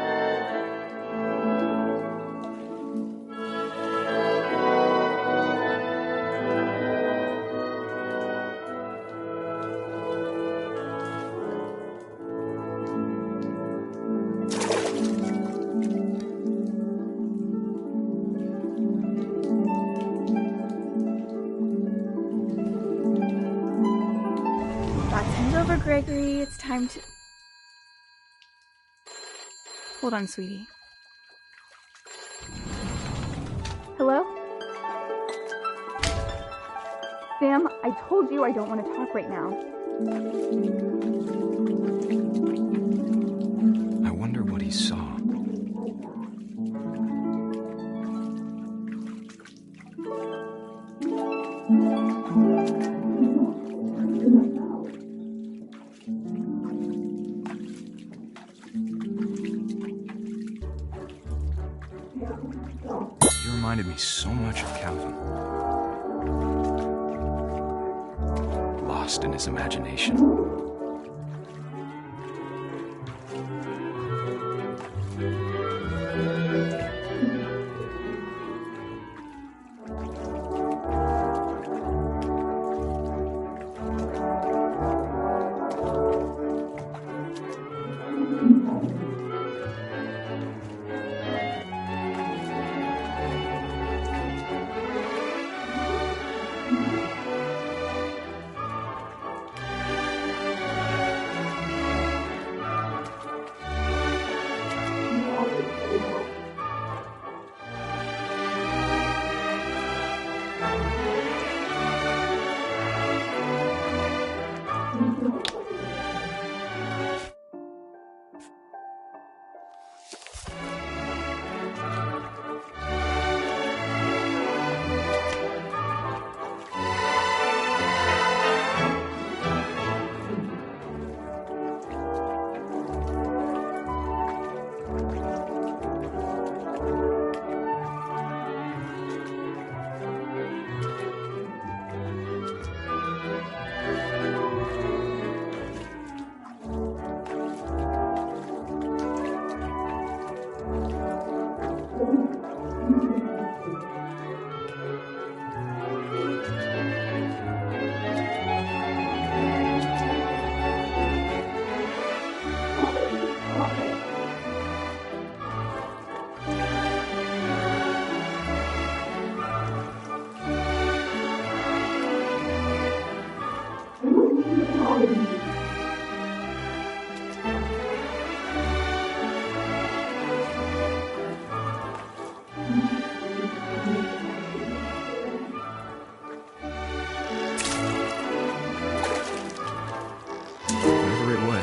Gregory, it's time to... Hold on, sweetie. Hello? Sam, I told you I don't want to talk right now. I wonder what he saw. You reminded me so much of Calvin. Lost in his imagination.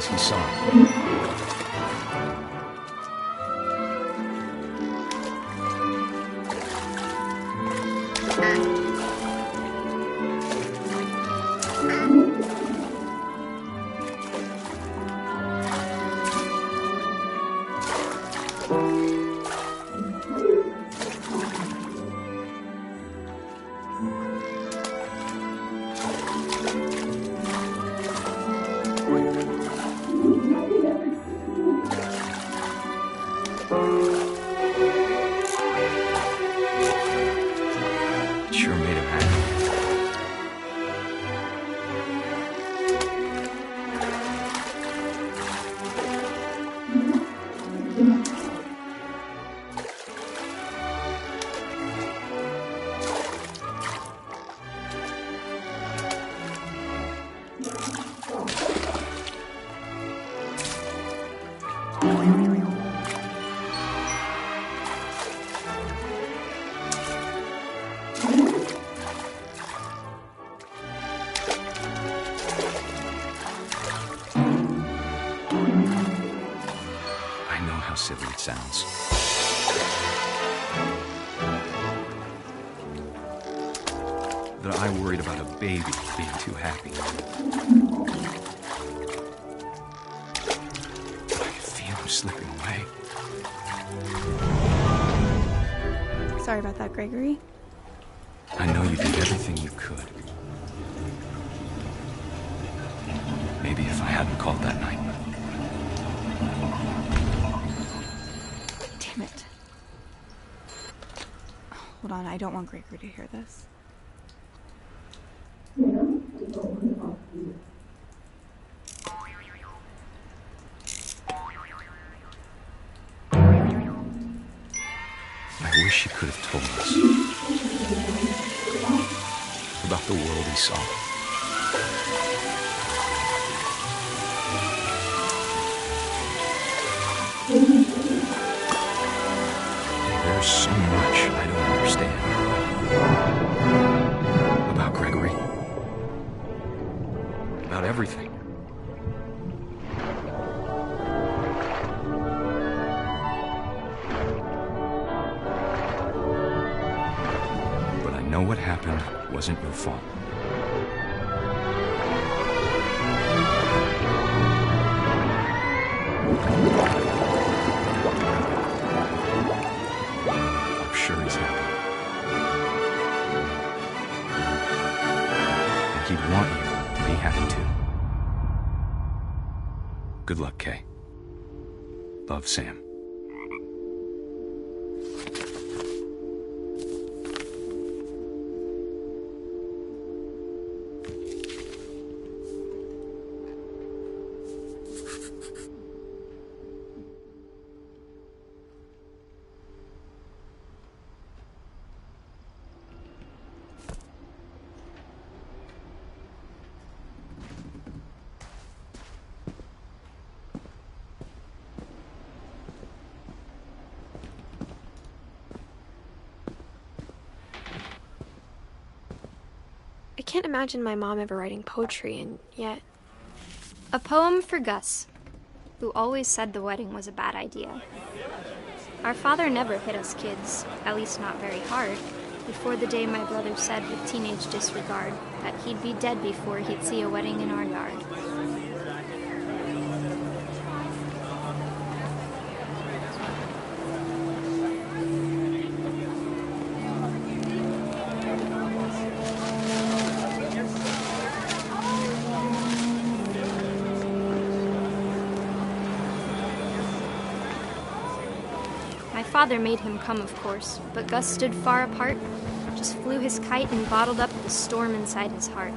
words he saw. It sure made him happy. I know how silly it sounds. That I worried about a baby being too happy. But I could feel him slipping away. Sorry about that, Gregory. I know you did everything you could. Maybe if I hadn't called that night. Damn it. Hold on, I don't want Gregory to hear this. I wish he could have told us about the world he saw. There's so much I don't understand about Gregory, about everything. But I know what happened wasn't your fault. I'm sure he's happy. And he'd want you to be happy too. Good luck, Kay. Love, Sam. I can't imagine my mom ever writing poetry, and yet... A poem for Gus, who always said the wedding was a bad idea. Our father never hit us kids, at least not very hard, before the day my brother said with teenage disregard that he'd be dead before he'd see a wedding in our yard. My father made him come, of course, but Gus stood far apart, just flew his kite and bottled up the storm inside his heart.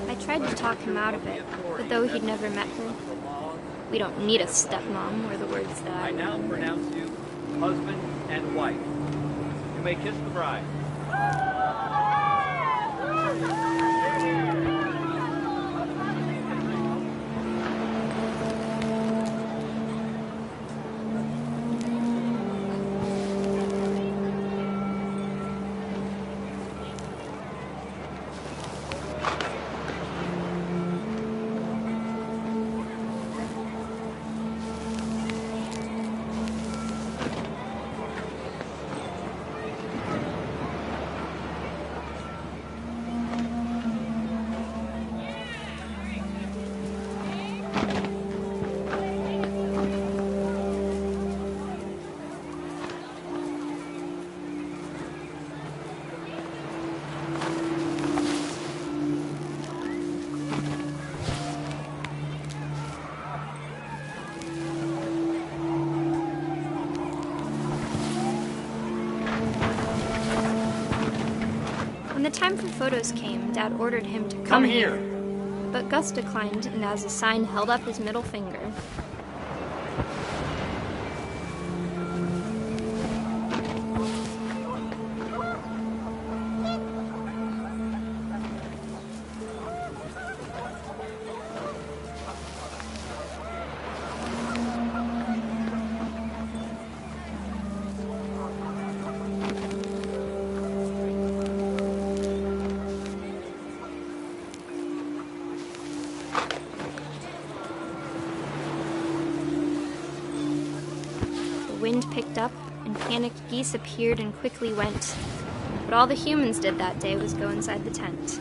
I tried to talk him out of it, but though he'd never met her, we don't need a stepmom, were the words that I now pronounce you husband and wife. You may kiss the bride. time for photos came, Dad ordered him to Come here. But Gus declined and as a sign held up his middle finger. The wind picked up, and panicked geese appeared and quickly went. But all the humans did that day was go inside the tent.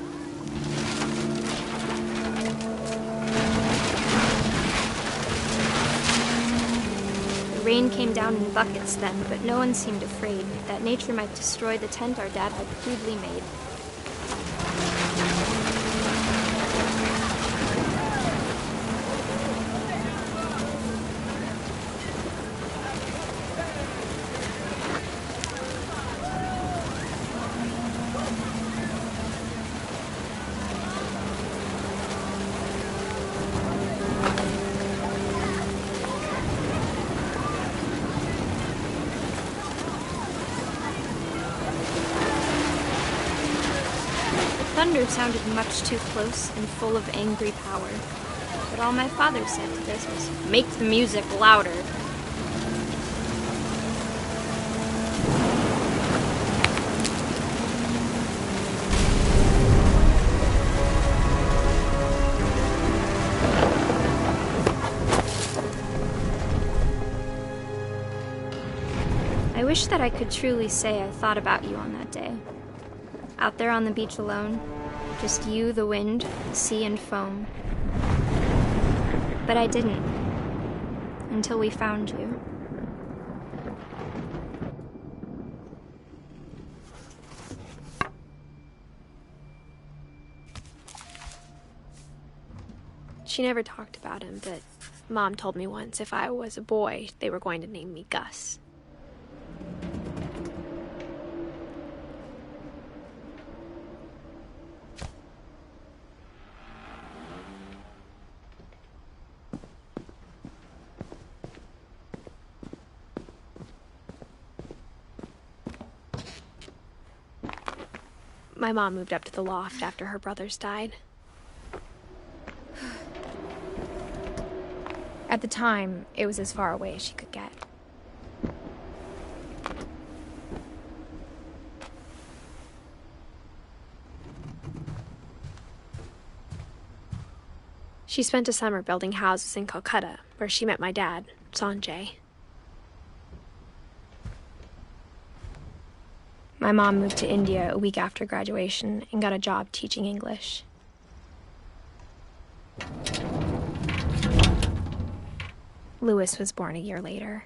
The rain came down in buckets then, but no one seemed afraid that nature might destroy the tent our dad had crudely made. Thunder sounded much too close and full of angry power. But all my father said to this was, "Make the music louder." I wish that I could truly say I thought about you on that day. Out there on the beach alone, just you, the wind, the sea, and foam. But I didn't, until we found you. She never talked about him, but Mom told me once if I was a boy, they were going to name me Gus. My mom moved up to the loft after her brothers died. At the time, it was as far away as she could get. She spent a summer building houses in Calcutta, where she met my dad, Sanjay. My mom moved to India a week after graduation and got a job teaching English. Louis was born a year later.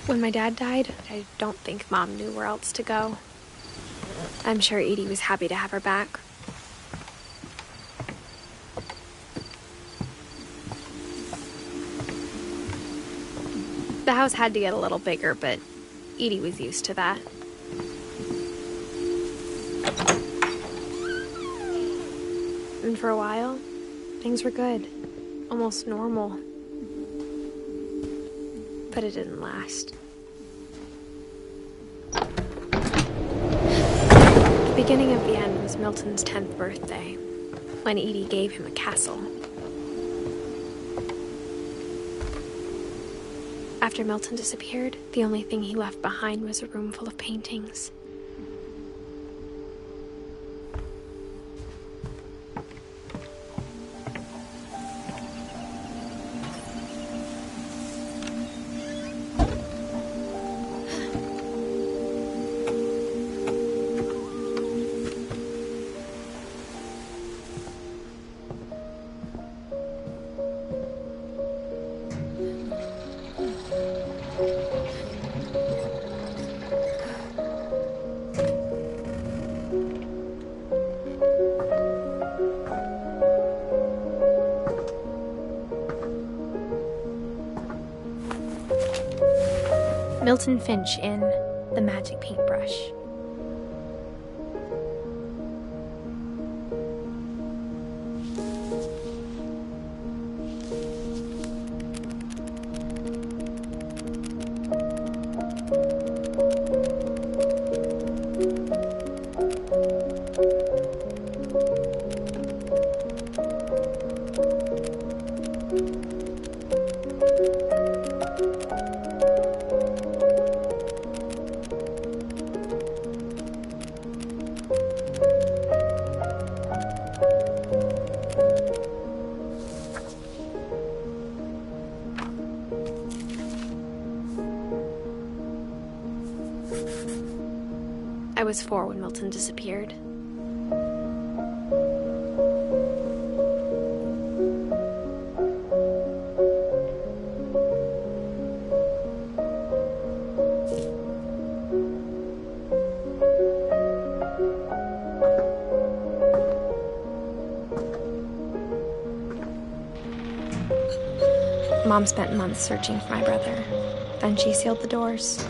When my dad died, I don't think Mom knew where else to go. I'm sure Edie was happy to have her back. The house had to get a little bigger, but Edie was used to that. And for a while, things were good. Almost normal. But it didn't last. The beginning of the end was Milton's 10th birthday, when Edie gave him a castle. After Milton disappeared, the only thing he left behind was a room full of paintings. Milton Finch in The Magic Paintbrush. I was 4 when Milton disappeared. Mom spent months searching for my brother. Then she sealed the doors.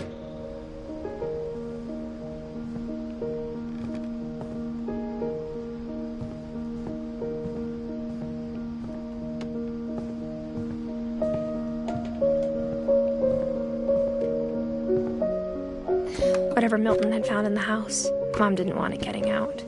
Whatever Milton had found in the house, Mom didn't want it getting out.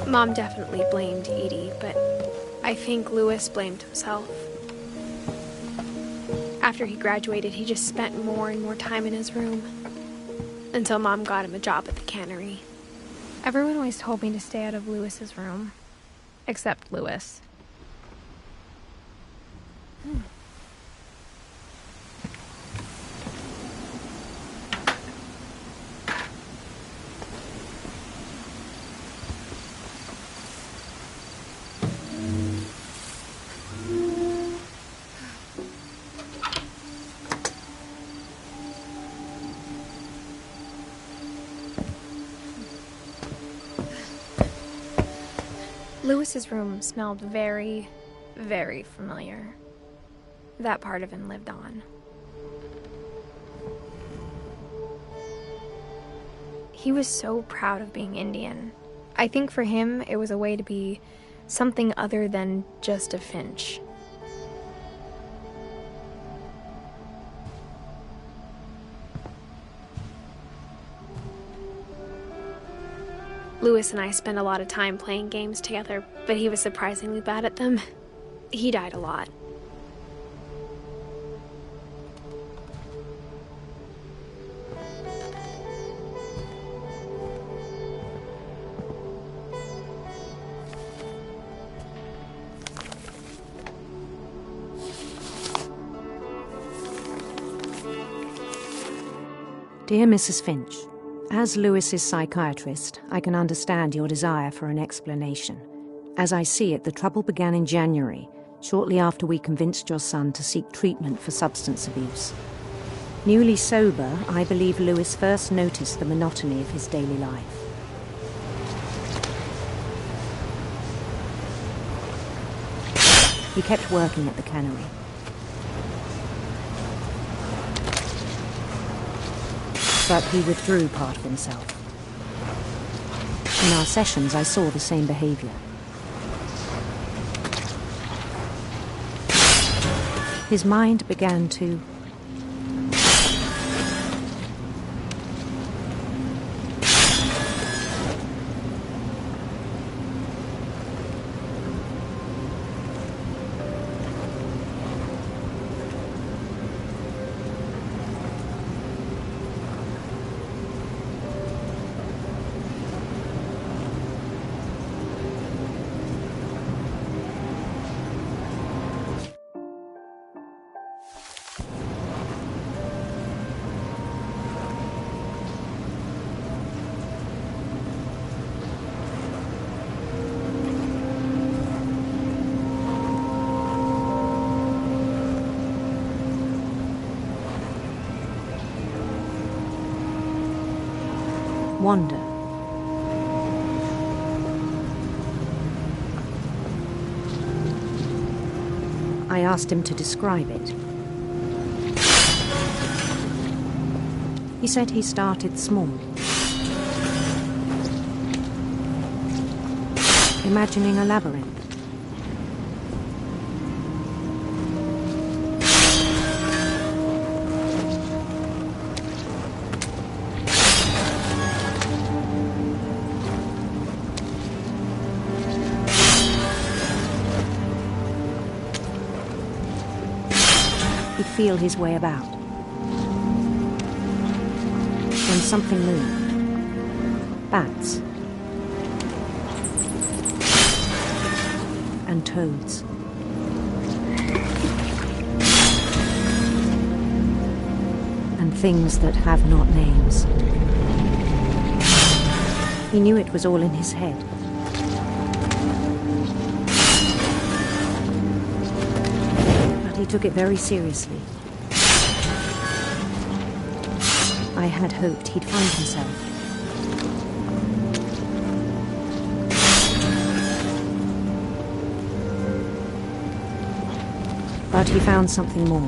Mom definitely blamed Edie, but I think Louis blamed himself. After he graduated, he just spent more and more time in his room, until Mom got him a job at the cannery. Everyone always told me to stay out of Louis's room, except Louis. Louis's room smelled very, very familiar. That part of him lived on. He was so proud of being Indian. I think for him, it was a way to be something other than just a Finch. Louis and I spent a lot of time playing games together, but he was surprisingly bad at them. He died a lot. Dear Mrs. Finch, as Louis's psychiatrist, I can understand your desire for an explanation. As I see it, the trouble began in January, shortly after we convinced your son to seek treatment for substance abuse. Newly sober, I believe Louis first noticed the monotony of his daily life. He kept working at the cannery. But he withdrew part of himself. In our sessions, I saw the same behavior. His mind began to wander. I asked him to describe it. He said he started small, imagining a labyrinth. He'd feel his way about. When something moved. Bats. And toads. And things that have not names. He knew it was all in his head. He took it very seriously. I had hoped he'd find himself. But he found something more.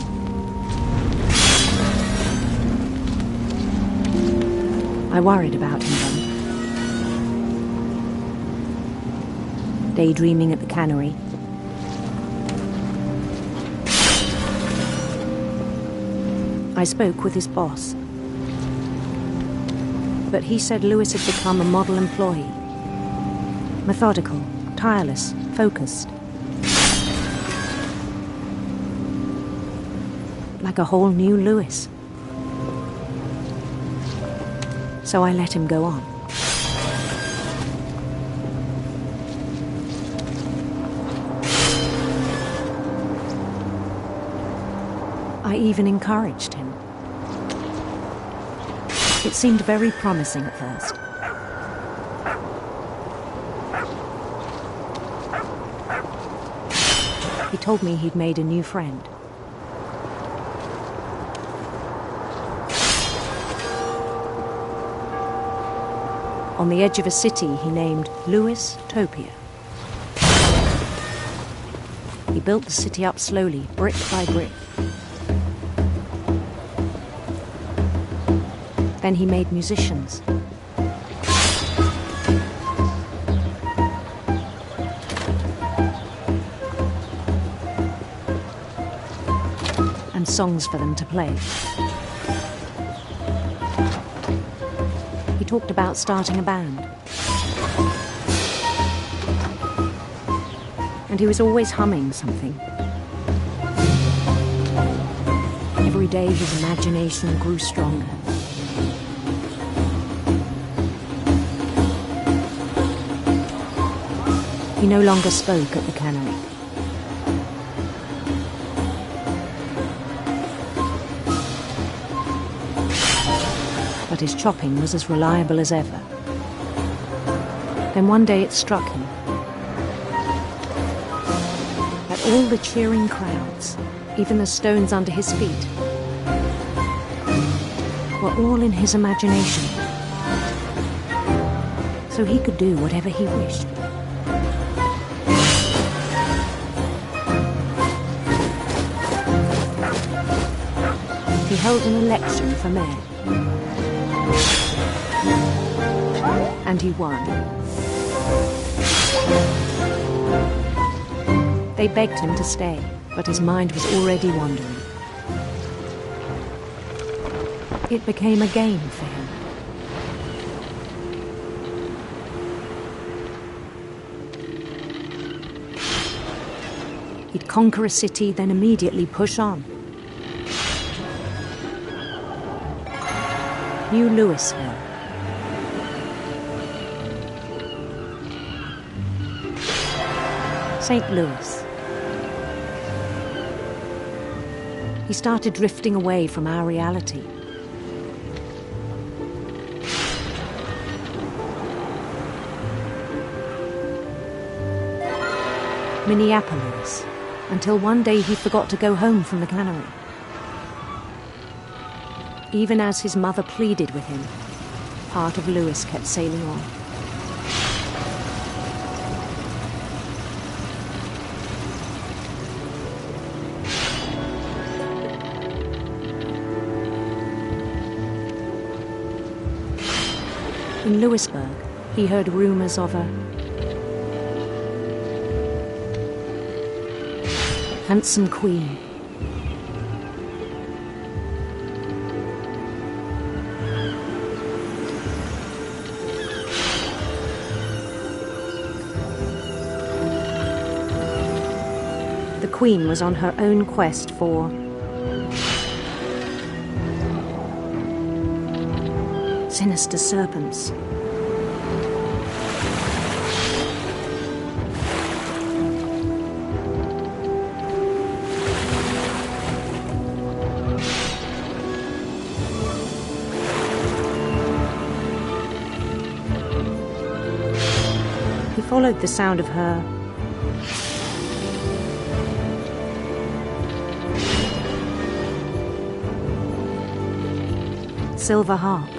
I worried about him then. Daydreaming at the cannery. I spoke with his boss. But he said Lewis had become a model employee. Methodical, tireless, focused. Like a whole new Lewis. So I let him go on. I even encouraged him. It seemed very promising at first. He told me he'd made a new friend. On the edge of a city he named Lewis Topia. He built the city up slowly, brick by brick. Then he made musicians. And songs for them to play. He talked about starting a band. And he was always humming something. Every day his imagination grew stronger. He no longer spoke at the cannery. But his chopping was as reliable as ever. Then one day it struck him that all the cheering crowds, even the stones under his feet, were all in his imagination. So he could do whatever he wished. he held an election for mayor. And he won. They begged him to stay, but his mind was already wandering. It became a game for him. He'd conquer a city, then immediately push on. New Louisville. St. Louis. He started drifting away from our reality. Minneapolis, until one day he forgot to go home from the cannery. Even as his mother pleaded with him, part of Louis kept sailing on. In Louisburg, he heard rumors of a handsome queen. The queen was on her own quest for sinister serpents. He followed the sound of her silver harp.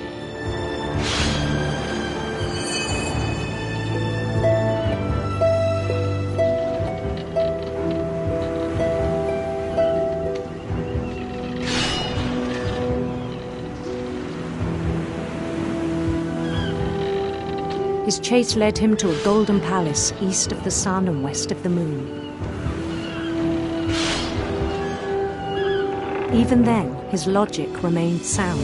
His chase led him to a golden palace east of the sun and west of the moon. Even then, his logic remained sound.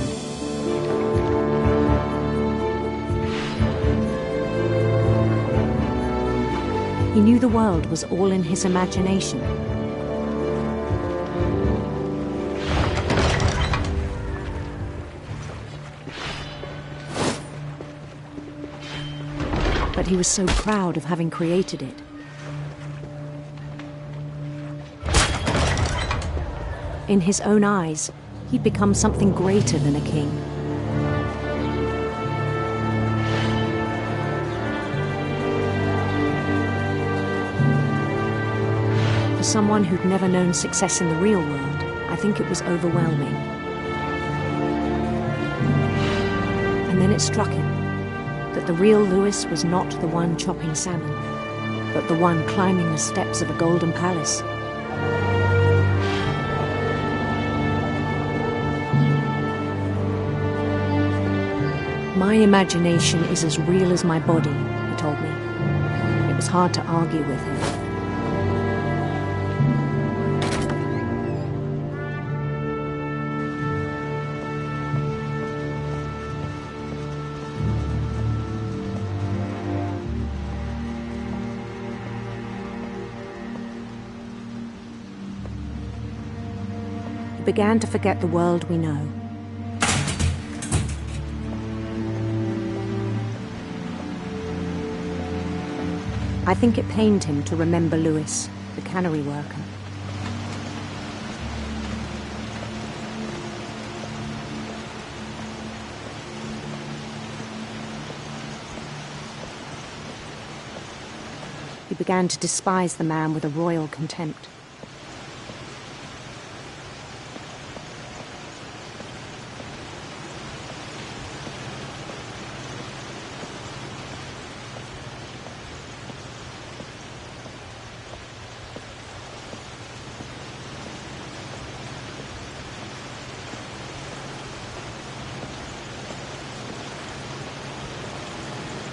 He knew the world was all in his imagination. But he was so proud of having created it. In his own eyes, he'd become something greater than a king. For someone who'd never known success in the real world, I think it was overwhelming. And then it struck him that the real Louis was not the one chopping salmon, but the one climbing the steps of a golden palace. My imagination is as real as my body, he told me. It was hard to argue with him. He began to forget the world we know. I think it pained him to remember Louis, the cannery worker. He began to despise the man with a royal contempt.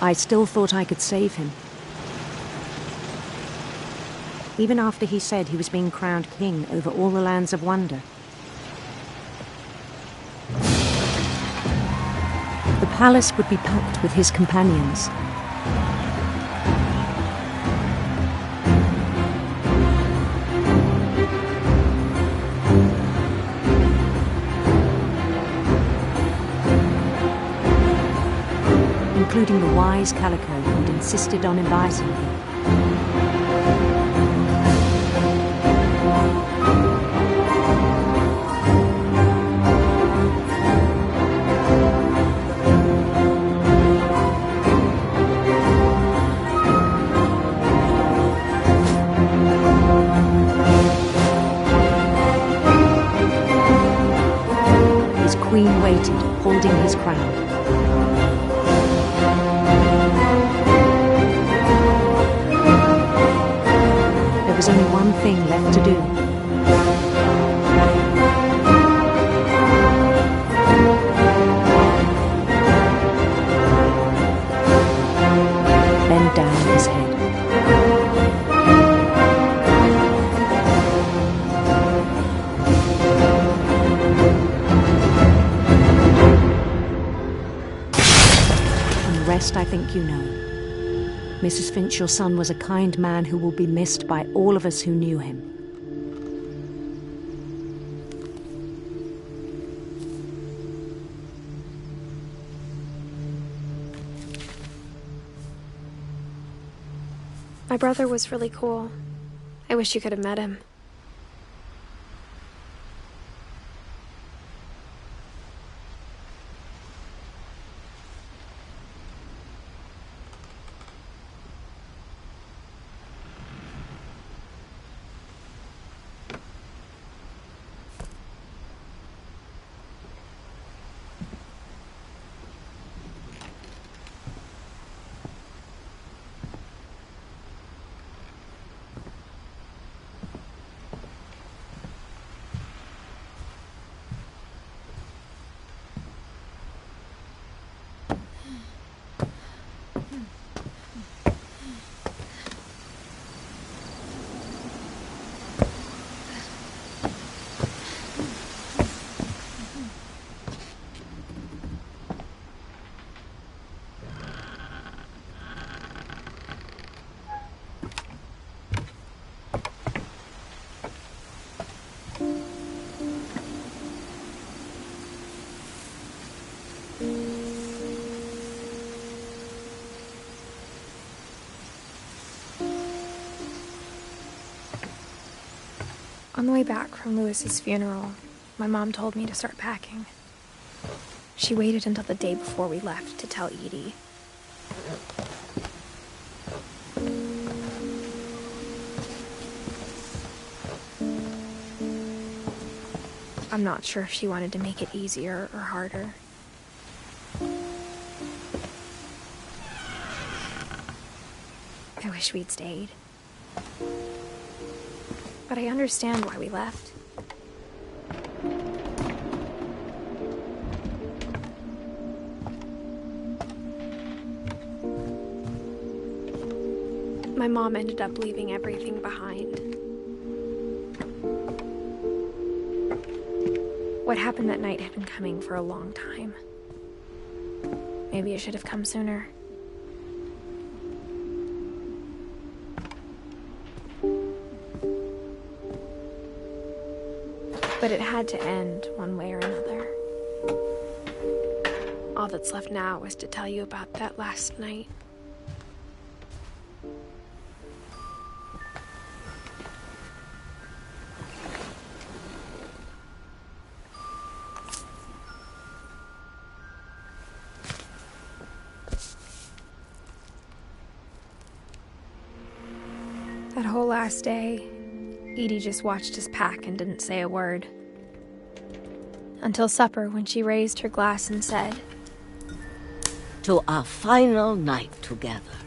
I still thought I could save him. Even after he said he was being crowned king over all the lands of wonder. The palace would be packed with his companions. Including the wise Calico who'd insisted on advising me. His queen waited, holding his crown. There was only one thing left to do. Bend down his head. And the rest I think you know. Mrs. Finch, your son was a kind man who will be missed by all of us who knew him. My brother was really cool. I wish you could have met him. On the way back from Lewis's funeral, my mom told me to start packing. She waited until the day before we left to tell Edie. I'm not sure if she wanted to make it easier or harder. I wish we'd stayed. But I understand why we left. My mom ended up leaving everything behind. What happened that night had been coming for a long time. Maybe it should have come sooner. But it had to end one way or another. All that's left now is to tell you about that last night. That whole last day, Edie just watched us pack and didn't say a word. Until supper, when she raised her glass and said, "To our final night together,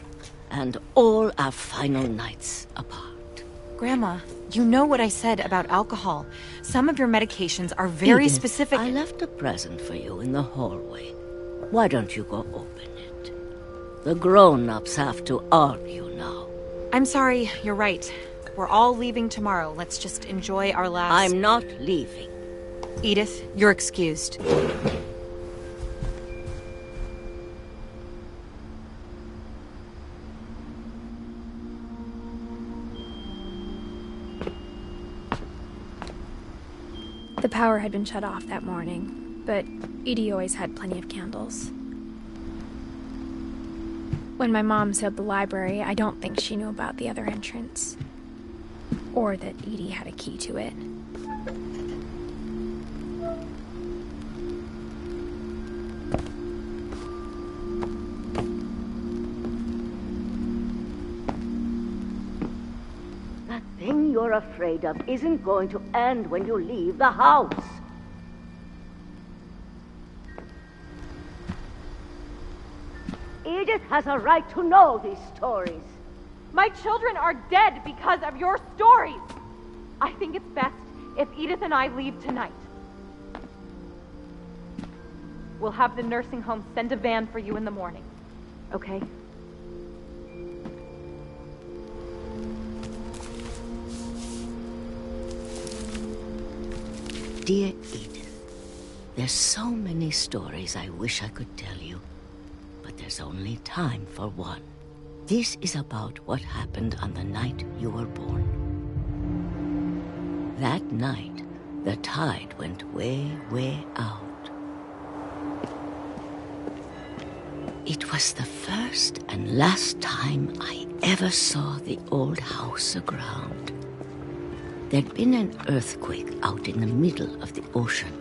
and all our final nights apart." Grandma, you know what I said about alcohol. Some of your medications are very Edith, specific. I left a present for you in the hallway. Why don't you go open it? The grown-ups have to argue now. I'm sorry, you're right. We're all leaving tomorrow. Let's just enjoy our last... I'm not leaving. Edith, you're excused. The power had been shut off that morning, but Edie always had plenty of candles. When my mom sealed the library, I don't think she knew about the other entrance. Or that Edie had a key to it. That thing you're afraid of isn't going to end when you leave the house. Edith has a right to know these stories. My children are dead because of your stories. I think it's best if Edith and I leave tonight. We'll have the nursing home send a van for you in the morning, okay? Dear Edith, there's so many stories I wish I could tell you, but there's only time for one. This is about what happened on the night you were born. That night, the tide went way, way out. It was the first and last time I ever saw the old house aground. There'd been an earthquake out in the middle of the ocean.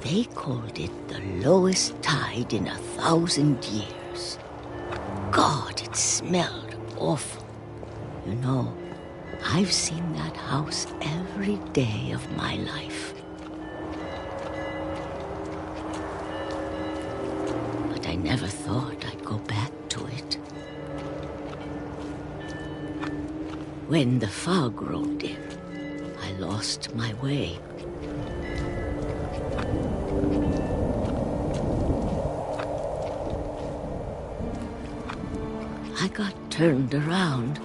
They called it the lowest tide in 1,000 years. God, it smelled awful. You know, I've seen that house every day of my life. But I never thought I'd go back to it. When the fog rolled in, I lost my way. I got turned around.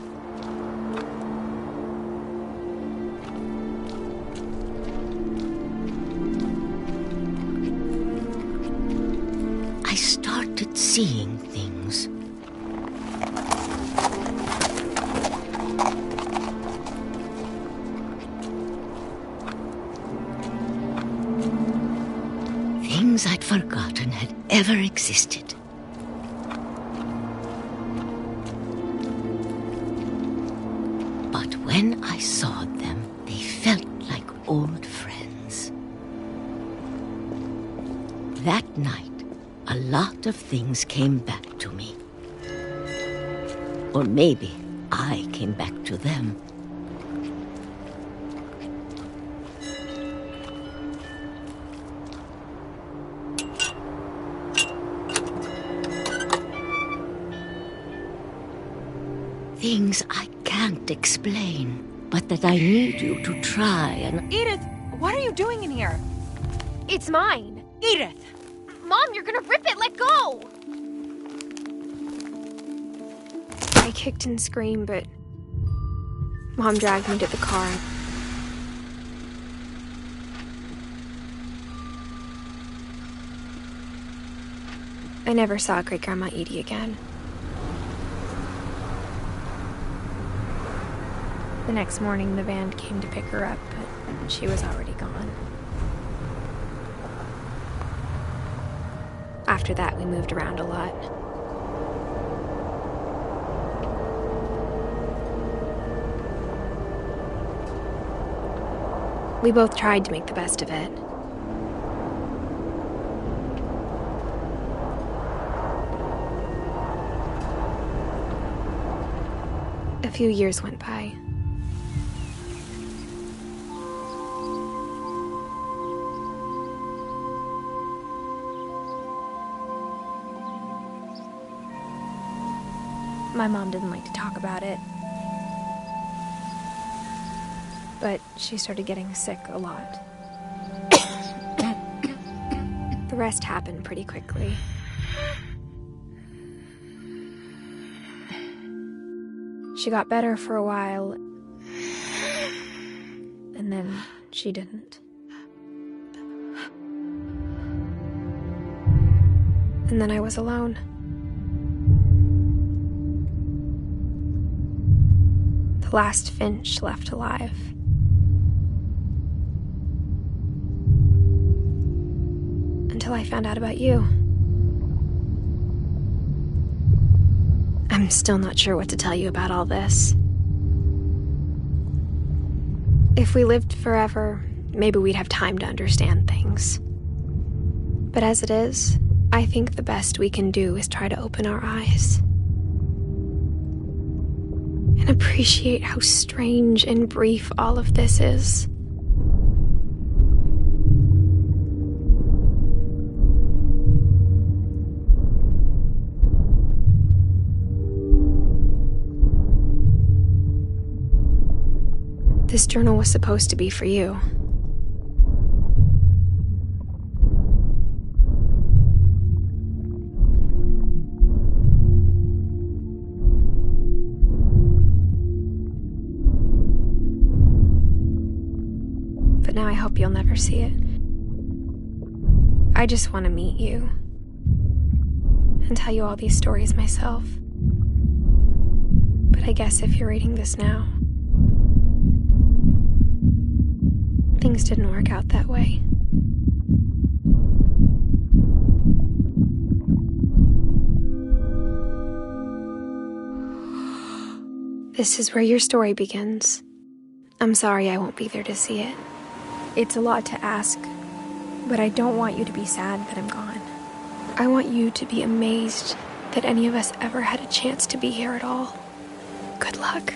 I started seeing things. Things I'd forgotten had ever existed. But when I saw them, they felt like old friends. That night, a lot of things came back to me. Or maybe I came back to them. Things I can't explain, but that I need you to try and... Edith, what are you doing in here? It's mine. Edith! Mom, you're gonna rip it! Let go! I kicked and screamed, but Mom dragged me to the car. I never saw Great-Grandma Edie again. The next morning, the van came to pick her up, but she was already gone. After that, we moved around a lot. We both tried to make the best of it. A few years went by. My mom didn't like to talk about it. But she started getting sick a lot. The rest happened pretty quickly. She got better for a while, and then she didn't. And then I was alone. The last Finch left alive. Until I found out about you. I'm still not sure what to tell you about all this. If we lived forever, maybe we'd have time to understand things. But as it is, I think the best we can do is try to open our eyes. And appreciate how strange and brief all of this is. This journal was supposed to be for you. But now I hope you'll never see it. I just want to meet you and tell you all these stories myself. But I guess if you're reading this now, things didn't work out that way. This is where your story begins. I'm sorry I won't be there to see it. It's a lot to ask, but I don't want you to be sad that I'm gone. I want you to be amazed that any of us ever had a chance to be here at all. Good luck.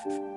life.